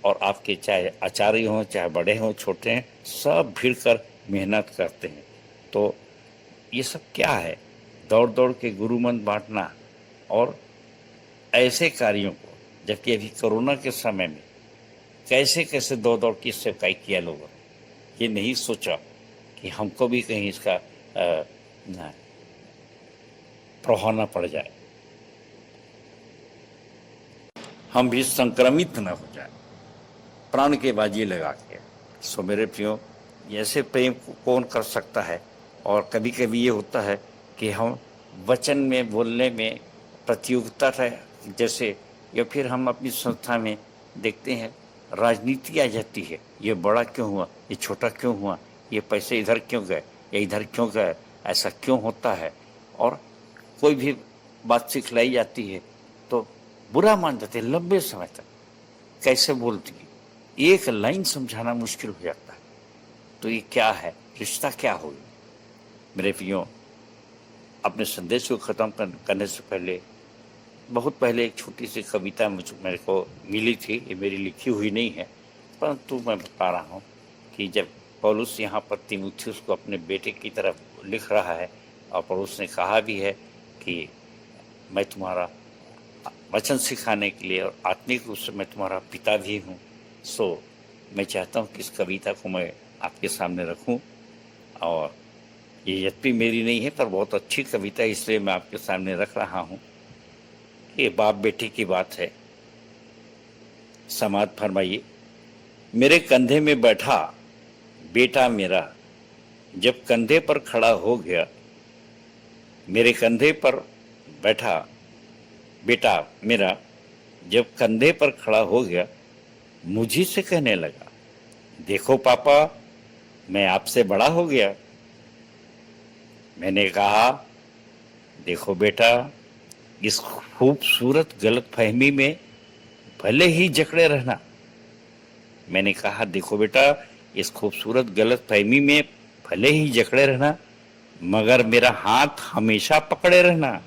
और आपके चाहे आचार्य हों, चाहे बड़े हों, छोटे हैं, सब भीड़ कर मेहनत करते हैं। तो ये सब क्या है? दौड़ दौड़ के गुरु मंत्र बांटना और ऐसे कार्यों को, जबकि अभी कोरोना के समय में कैसे कैसे दौड़ दौड़ की सेवकाई किया लोगों ने। ये नहीं सोचा कि हमको भी कहीं इसका प्रभाव न पड़ जाए, हम भी संक्रमित न हो जाए प्राण के बाजी लगा के। सो मेरे प्रियो, ऐसे प्रेम कौन कर सकता है? और कभी कभी ये होता है कि हम वचन में बोलने में प्रतियोगिता है जैसे, या फिर हम अपनी संस्था में देखते हैं राजनीति आ जाती है। ये बड़ा क्यों हुआ, ये छोटा क्यों हुआ, ये पैसे इधर क्यों गए या इधर क्यों गए, ऐसा क्यों होता है। और कोई भी बात सिखलाई जाती है तो बुरा मान जाते हैं लंबे समय तक। कैसे बोलती है, एक लाइन समझाना मुश्किल हो जाता है। तो ये क्या है, रिश्ता क्या होगा? मेरे प्रियो, अपने संदेश को ख़त्म करने से पहले, बहुत पहले एक छोटी सी कविता मेरे को मिली थी। ये मेरी लिखी हुई नहीं है, परंतु मैं बता रहा हूँ कि जब पौलुस यहाँ पर तीमुथियुस को अपने बेटे की तरफ लिख रहा है, और पौलुस ने कहा भी है कि मैं तुम्हारा वचन सिखाने के लिए और आत्मिक रूप से मैं तुम्हारा पिता भी हूँ। सो मैं चाहता हूँ कि इस कविता को मैं आपके सामने रखूँ। और ये यद्यपि मेरी नहीं है, पर बहुत अच्छी कविता है, इसलिए मैं आपके सामने रख रहा हूँ। ये बाप बेटे की बात है। समाज फरमाइए। मेरे कंधे में बैठा बेटा मेरा जब कंधे पर खड़ा हो गया, मेरे कंधे पर बैठा बेटा मेरा जब कंधे पर खड़ा हो गया, मुझी से कहने लगा, देखो पापा, मैं आपसे बड़ा हो गया। मैंने कहा, देखो बेटा, इस खूबसूरत गलतफहमी में भले ही जकड़े रहना। मैंने कहा, देखो बेटा, इस खूबसूरत गलतफहमी में भले ही जकड़े रहना, मगर मेरा हाथ हमेशा पकड़े रहना।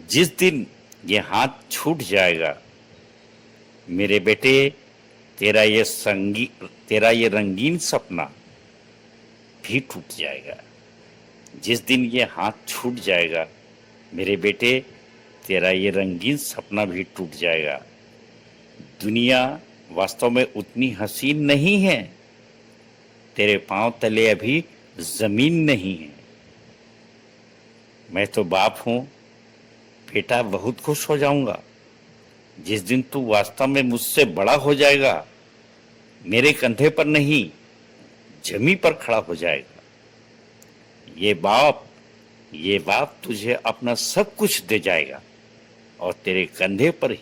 जिस दिन ये हाथ छूट जाएगा, मेरे बेटे, तेरा ये रंगीन सपना भी टूट जाएगा। जिस दिन ये हाथ छूट जाएगा, मेरे बेटे, तेरा ये रंगीन सपना भी टूट जाएगा। दुनिया वास्तव में उतनी हसीन नहीं है, तेरे पांव तले अभी जमीन नहीं है। मैं तो बाप हूं बेटा, बहुत खुश हो जाऊंगा जिस दिन तू वास्तव में मुझसे बड़ा हो जाएगा, मेरे कंधे पर नहीं जमी पर खड़ा हो जाएगा। ये बाप तुझे अपना सब कुछ दे जाएगा और तेरे कंधे पर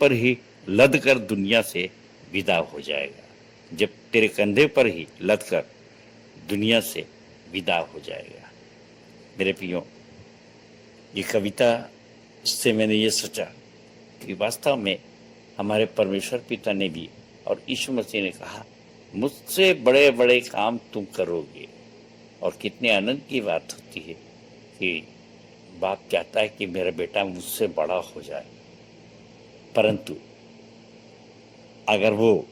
ही लद कर दुनिया से विदा हो जाएगा। जब तेरे कंधे पर ही लद कर दुनिया से विदा हो जाएगा। मेरे प्रियो, ये कविता से मैंने ये सोचा कि वास्तव में हमारे परमेश्वर पिता ने भी और यीशु मसीह ने कहा, मुझसे बड़े बड़े काम तुम करोगे। और कितने आनंद की बात होती है कि बाप चाहता है कि मेरा बेटा मुझसे बड़ा हो जाए, परंतु अगर वो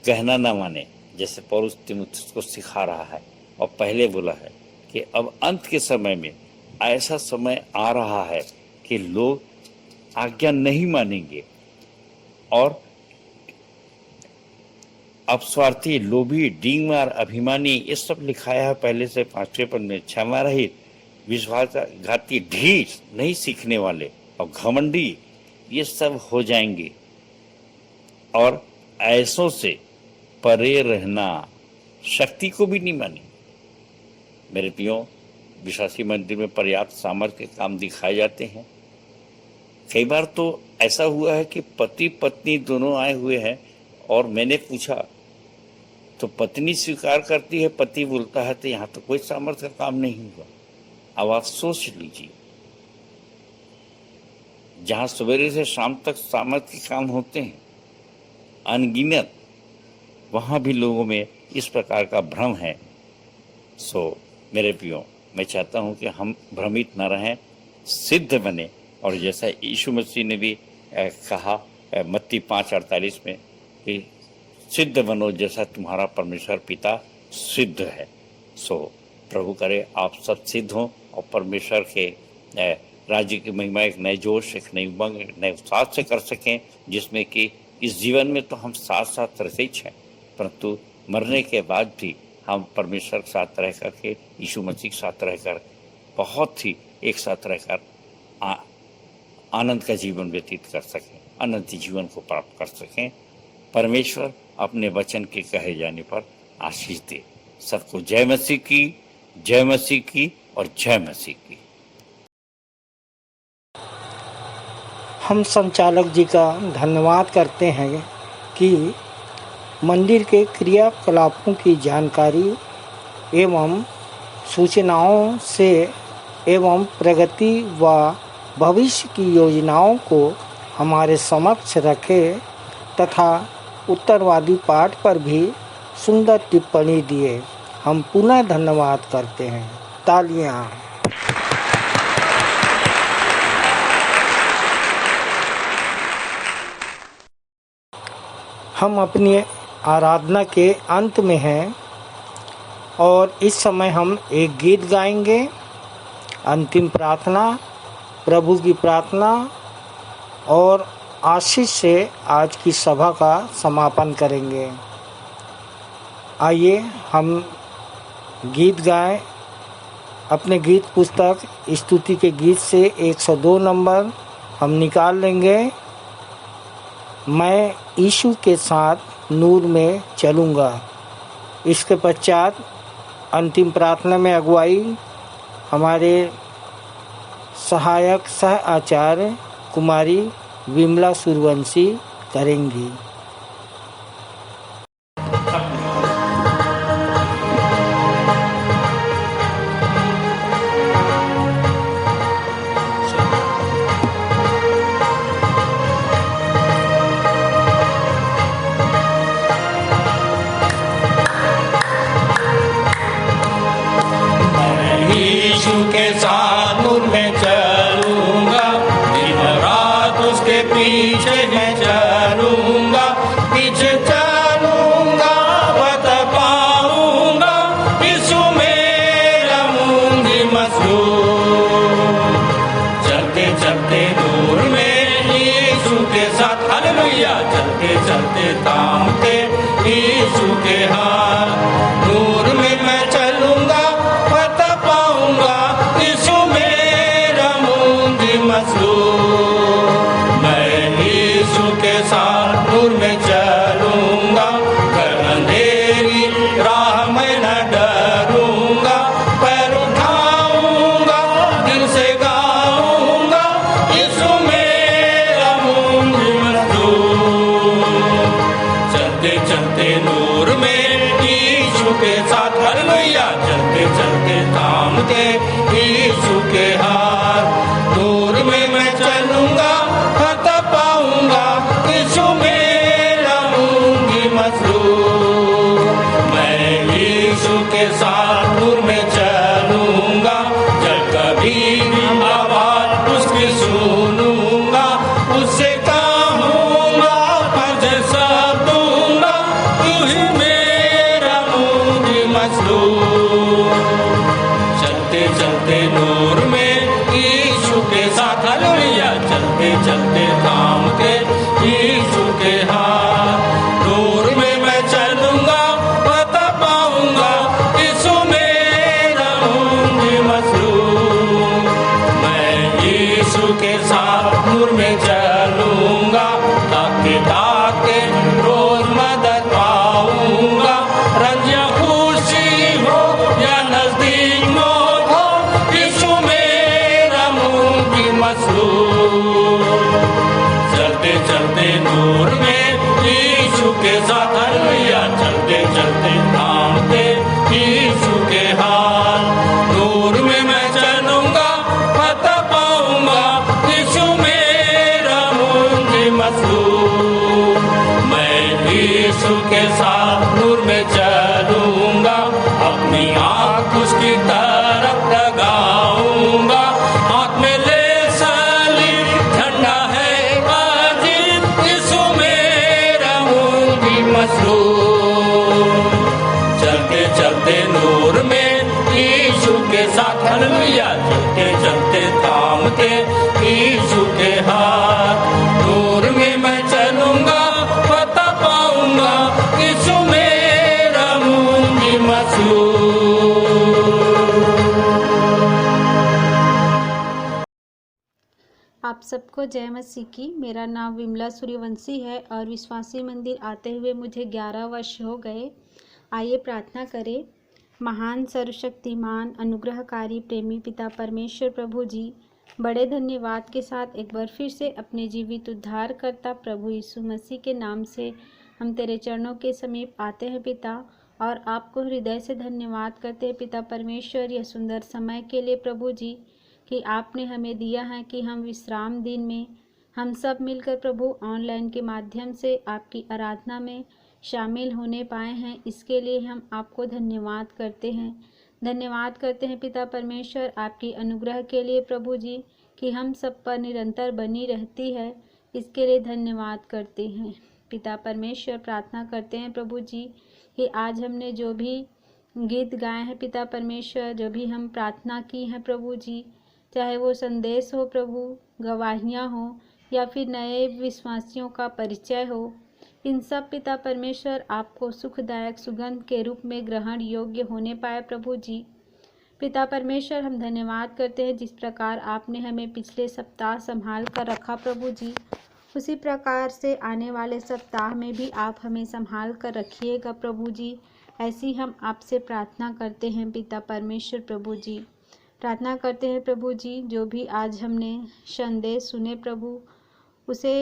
कहना ना माने, जैसे पौलुस तीमुथियुस को सिखा रहा है और पहले बोला है कि अब अंत के समय में ऐसा समय आ रहा है कि लोग आज्ञा नहीं मानेंगे और अपस्वार्थी, लोभी, डींगमार, अभिमानी, ये सब लिखाया है पहले से 5वें पद में। क्षमा रहित, विश्वासघाती, ढीठ, नहीं सीखने वाले और घमंडी, ये सब हो जाएंगे। और ऐसों से परे रहना शक्ति को भी नहीं माने। मेरे प्रियो, विश्वासी मंदिर में पर्याप्त सामर्थ्य के काम दिखाए जाते हैं। कई बार तो ऐसा हुआ है कि पति पत्नी दोनों आए हुए हैं और मैंने पूछा तो पत्नी स्वीकार करती है, पति बोलता है तो यहाँ तो कोई सामर्थ्य का काम नहीं हुआ। अब आप सोच लीजिए, जहाँ सवेरे से शाम तक सामर्थ्य के काम होते हैं अनगिनत, वहाँ भी लोगों में इस प्रकार का भ्रम है। सो मेरे प्रियो, मैं चाहता हूँ कि हम भ्रमित न रहें, सिद्ध बने। और जैसा यीशु मसीह ने भी कहा मत्ती 5:48 में कि सिद्ध बनो जैसा तुम्हारा परमेश्वर पिता सिद्ध है। सो प्रभु करे आप सब सिद्ध हों और परमेश्वर के राज्य की महिमा एक नए जोश, एक नई उमंग, एक नए उत्साह से कर सकें, जिसमें कि इस जीवन में तो हम साथ साथ रहते ही हैं, परंतु मरने के बाद भी हम परमेश्वर के साथ रह करके, यीशु मसीह के साथ रहकर बहुत ही एक साथ रहकर आनंद का जीवन व्यतीत कर सकें, अनंत जीवन को प्राप्त कर सकें। परमेश्वर अपने वचन के कहे जाने पर आशीष दे। सबको जय मसीह की, जय मसीह की और जय मसीह की। हम संचालक जी का धन्यवाद करते हैं कि मंदिर के क्रियाकलापों की जानकारी एवं सूचनाओं से एवं प्रगति व भविष्य की योजनाओं को हमारे समक्ष रखे तथा उत्तरवादी पाठ पर भी सुंदर टिप्पणी दिए। हम पुनः धन्यवाद करते हैं। तालियां। हम अपनी आराधना के अंत में हैं और इस समय हम एक गीत गाएंगे। अंतिम प्रार्थना, प्रभु की प्रार्थना और आशीष से आज की सभा का समापन करेंगे। आइए हम गीत गाएं। अपने गीत पुस्तक स्तुति के गीत से 102 नंबर हम निकाल लेंगे। मैं यीशु के साथ नूर में चलूँगा। इसके पश्चात अंतिम प्रार्थना में अगुवाई हमारे सहायक सह आचार्य कुमारी विमला सूर्यवंशी करेंगी। यीशु के साथ नूर में चलूंगा, दिन रात उसके पीछे मैं चलूंगा, पीछे चलूंगा बता पाऊंगा, यीशु मेरा मुंजी मसलूम। चलते चलते नूर में यीशु के साथ, हालेलुया, चलते चलते थामते यीशु के हाथ, नूर में मैं चलूंगा मैं यीशु के साथ नूर में चलूंगा, अंधेरी राह में न डरूंगा, पैर उठाऊंगा दिल से गाऊंगा, यीशु मेरा मुंजी मजदूर। चलते चलते नूर में यीशु के साथ, हालेलुया, चलते चलते थामते यीशु के हाथ, नूर में मैं चलूंगा फतह पाऊंगा, यीशु मेरा मुंजी मसलूम। मैं यीशु के साथ नूर में चलूंगा, जब कभी भी आवाज उसकी सुनूंगा, उससे कहूंगा फर्ज सब दूंगा, तू ही मेरा मुंजी मसलूम। चलते चलते नूर में यीशु के साथ, हालेलुया, चलते चलते थामते यीशु के हाथ, नूर में मैं चलूंगा पता पाऊंगा, यीशु मेरा मुंजी मसलूम। मैं यीशु के साथ नूर में चलूं चलते चलते नूर में यीशु के साथ, हालेलुया। चलते चलते थामते यीशु के हाथ, नूर में मैं चलूंगा, फतह पाऊंगा, यीशु मेरा मुझे मसलूब। मैं यीशु के साथ नूर में चलूंगा, अपनी आँख उसकी तरफ लगाऊंगा, हाथ में ले सलीब, झंडा है बाजिब, यीशु मेरा मुझे मसलूब। चलते चलते नूर में यीशु के साथ, हालेलुया। चलते चलते थामते यीशु के हाथ, नूर में मैं चलूंगा, फतह पाऊंगा, यीशु मेरा मुझे मसलूब। आप सबको जय मसीह की। मेरा नाम विमला सूर्यवंशी है और विश्वासी मंदिर आते हुए मुझे 11 वर्ष हो गए। आइए प्रार्थना करें। महान सर्वशक्तिमान अनुग्रहकारी प्रेमी पिता परमेश्वर प्रभु जी, बड़े धन्यवाद के साथ एक बार फिर से अपने जीवित उद्धारकर्ता प्रभु यीशु मसीह के नाम से हम तेरे चरणों के समीप आते हैं पिता, और आपको हृदय से धन्यवाद करते हैं पिता परमेश्वर, यह सुंदर समय के लिए प्रभु जी कि आपने हमें दिया है कि हम विश्राम दिन में हम सब मिलकर प्रभु ऑनलाइन के माध्यम से आपकी आराधना में शामिल होने पाए हैं। इसके लिए हम आपको धन्यवाद करते हैं। धन्यवाद करते हैं पिता परमेश्वर आपकी अनुग्रह के लिए प्रभु जी कि हम सब पर निरंतर बनी रहती है, इसके लिए धन्यवाद करते हैं। पिता परमेश्वर प्रार्थना करते हैं प्रभु जी कि आज हमने जो भी गीत गाए हैं पिता परमेश्वर, जो भी हम प्रार्थना की है प्रभु जी, चाहे वो संदेश हो प्रभु, गवाहियाँ हो या फिर नए विश्वासियों का परिचय हो, इन सब पिता परमेश्वर आपको सुखदायक सुगंध के रूप में ग्रहण योग्य होने पाए प्रभु जी। पिता परमेश्वर हम धन्यवाद करते हैं जिस प्रकार आपने हमें पिछले सप्ताह संभाल कर रखा प्रभु जी, उसी प्रकार से आने वाले सप्ताह में भी आप हमें संभाल कर रखिएगा प्रभु जी। ऐसी हम आपसे प्रार्थना करते हैं पिता परमेश्वर प्रभु जी। प्रार्थना करते हैं प्रभु जी जो भी आज हमने संदेश सुने प्रभु, उसे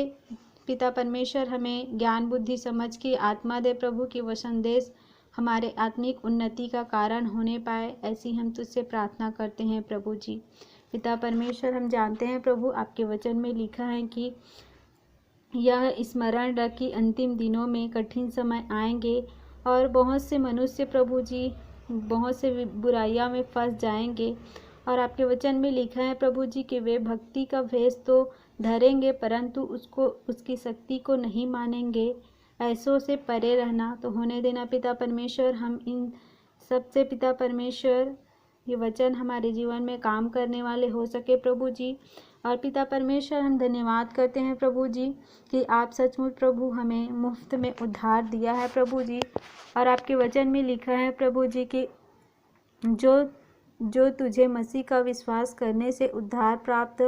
पिता परमेश्वर हमें ज्ञान बुद्धि समझ की आत्मा दे प्रभु कि वह संदेश हमारे आत्मिक उन्नति का कारण होने पाए। ऐसी हम तुझसे प्रार्थना करते हैं प्रभु जी। पिता परमेश्वर हम जानते हैं प्रभु आपके वचन में लिखा है कि यह स्मरण रख कि अंतिम दिनों में कठिन समय आएंगे और बहुत से मनुष्य प्रभु जी बहुत से बुराइयां में फंस जाएंगे। और आपके वचन में लिखा है प्रभु जी कि वे भक्ति का भेष तो धरेंगे परंतु उसकी शक्ति को नहीं मानेंगे। ऐसों से परे रहना तो होने देना पिता परमेश्वर। हम इन सब से पिता परमेश्वर ये वचन हमारे जीवन में काम करने वाले हो सके प्रभु जी। और पिता परमेश्वर हम धन्यवाद करते हैं प्रभु जी कि आप सचमुच प्रभु हमें मुफ्त में उद्धार दिया है प्रभु जी। और आपके वचन में लिखा है प्रभु जी कि जो तुझे मसीह का विश्वास करने से उद्धार प्राप्त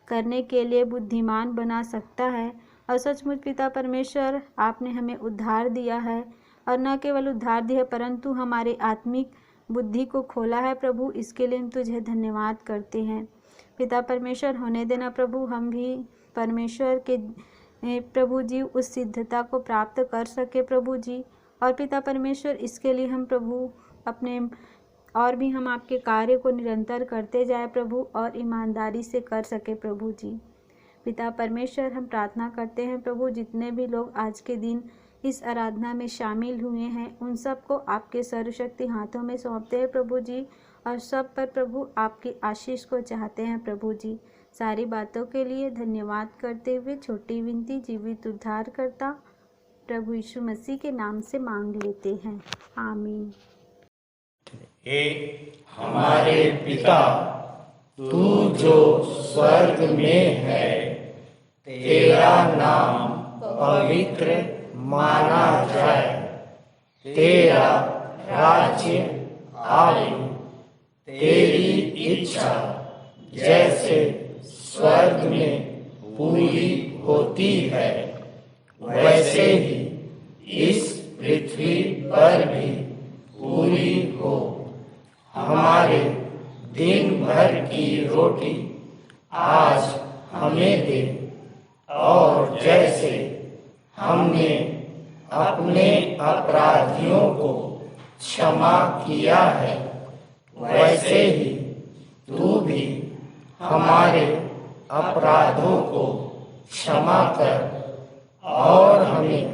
करने के लिए बुद्धिमान बना सकता है। और सचमुच पिता परमेश्वर आपने हमें उद्धार दिया है, और न केवल उद्धार दिया परंतु हमारे आत्मिक बुद्धि को खोला है प्रभु। इसके लिए हम तुझे धन्यवाद करते हैं पिता परमेश्वर। होने देना प्रभु हम भी परमेश्वर के प्रभु जी उस सिद्धता को प्राप्त कर सके प्रभु जी। और पिता परमेश्वर इसके लिए हम प्रभु अपने और भी हम आपके कार्य को निरंतर करते जाए प्रभु और ईमानदारी से कर सके प्रभु जी। पिता परमेश्वर हम प्रार्थना करते हैं प्रभु जितने भी लोग आज के दिन इस आराधना में शामिल हुए हैं उन सबको आपके सर्वशक्ति हाथों में सौंपते हैं प्रभु जी। और सब पर प्रभु आपकी आशीष को चाहते हैं प्रभु जी। सारी बातों के लिए धन्यवाद करते हुए छोटी विनती जीवित उद्धार करता प्रभु यीशु मसीह के नाम से मांग लेते हैं, आमीन। हे हमारे पिता, तू जो स्वर्ग में है, तेरा नाम पवित्र माना जाए, तेरा राज्य आए, तेरी इच्छा जैसे स्वर्ग में पूरी होती है वैसे ही इस पृथ्वी पर भी पूरी हो। हमारे दिन भर की रोटी आज हमें दे, और जैसे हमने अपने अपराधियों को क्षमा किया है, वैसे ही तू भी हमारे अपराधों को क्षमा कर, और हमें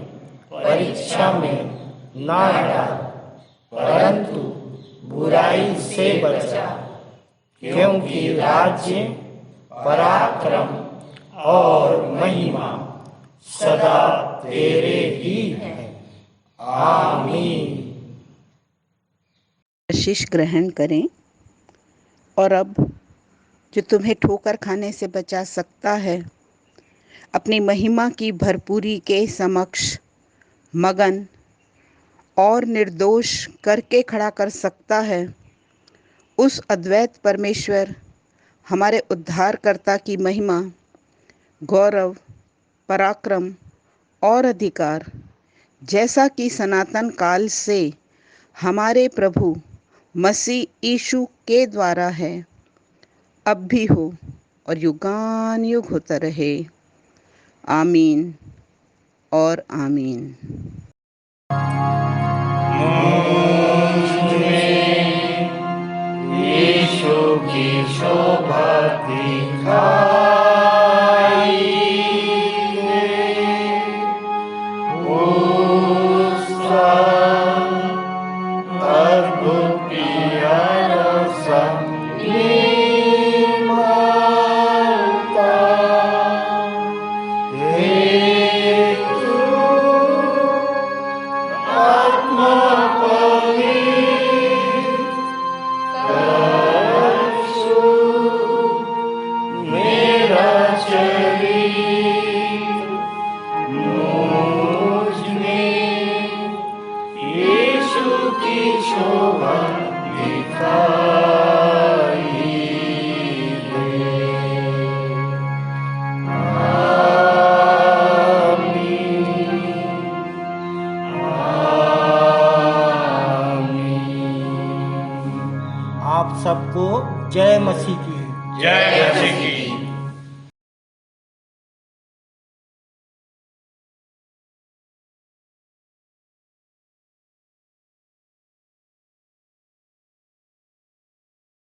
परीक्षा में ना डाल, परंतु बुराई से बचा, क्योंकि राज्य, पराक्रम और महिमा सदा तेरे ही है। आमीन। आशीष ग्रहण करें। और अब जो तुम्हें ठोकर खाने से बचा सकता है, अपनी महिमा की भरपूरी के समक्ष मगन और निर्दोष करके खड़ा कर सकता है, उस अद्वैत परमेश्वर हमारे उद्धारकर्ता की महिमा, गौरव, पराक्रम और अधिकार जैसा कि सनातन काल से हमारे प्रभु मसीह यीशु के द्वारा है, अब भी हो और युगान युग होता रहे। आमीन और आमीन। मुझ में यीशु की शोभा दिखाई दे, उसका अद्भुत प्यारा सा निर्मलता, हे तू आत्मा आप सबको जय मसीह की। जय मसीह की।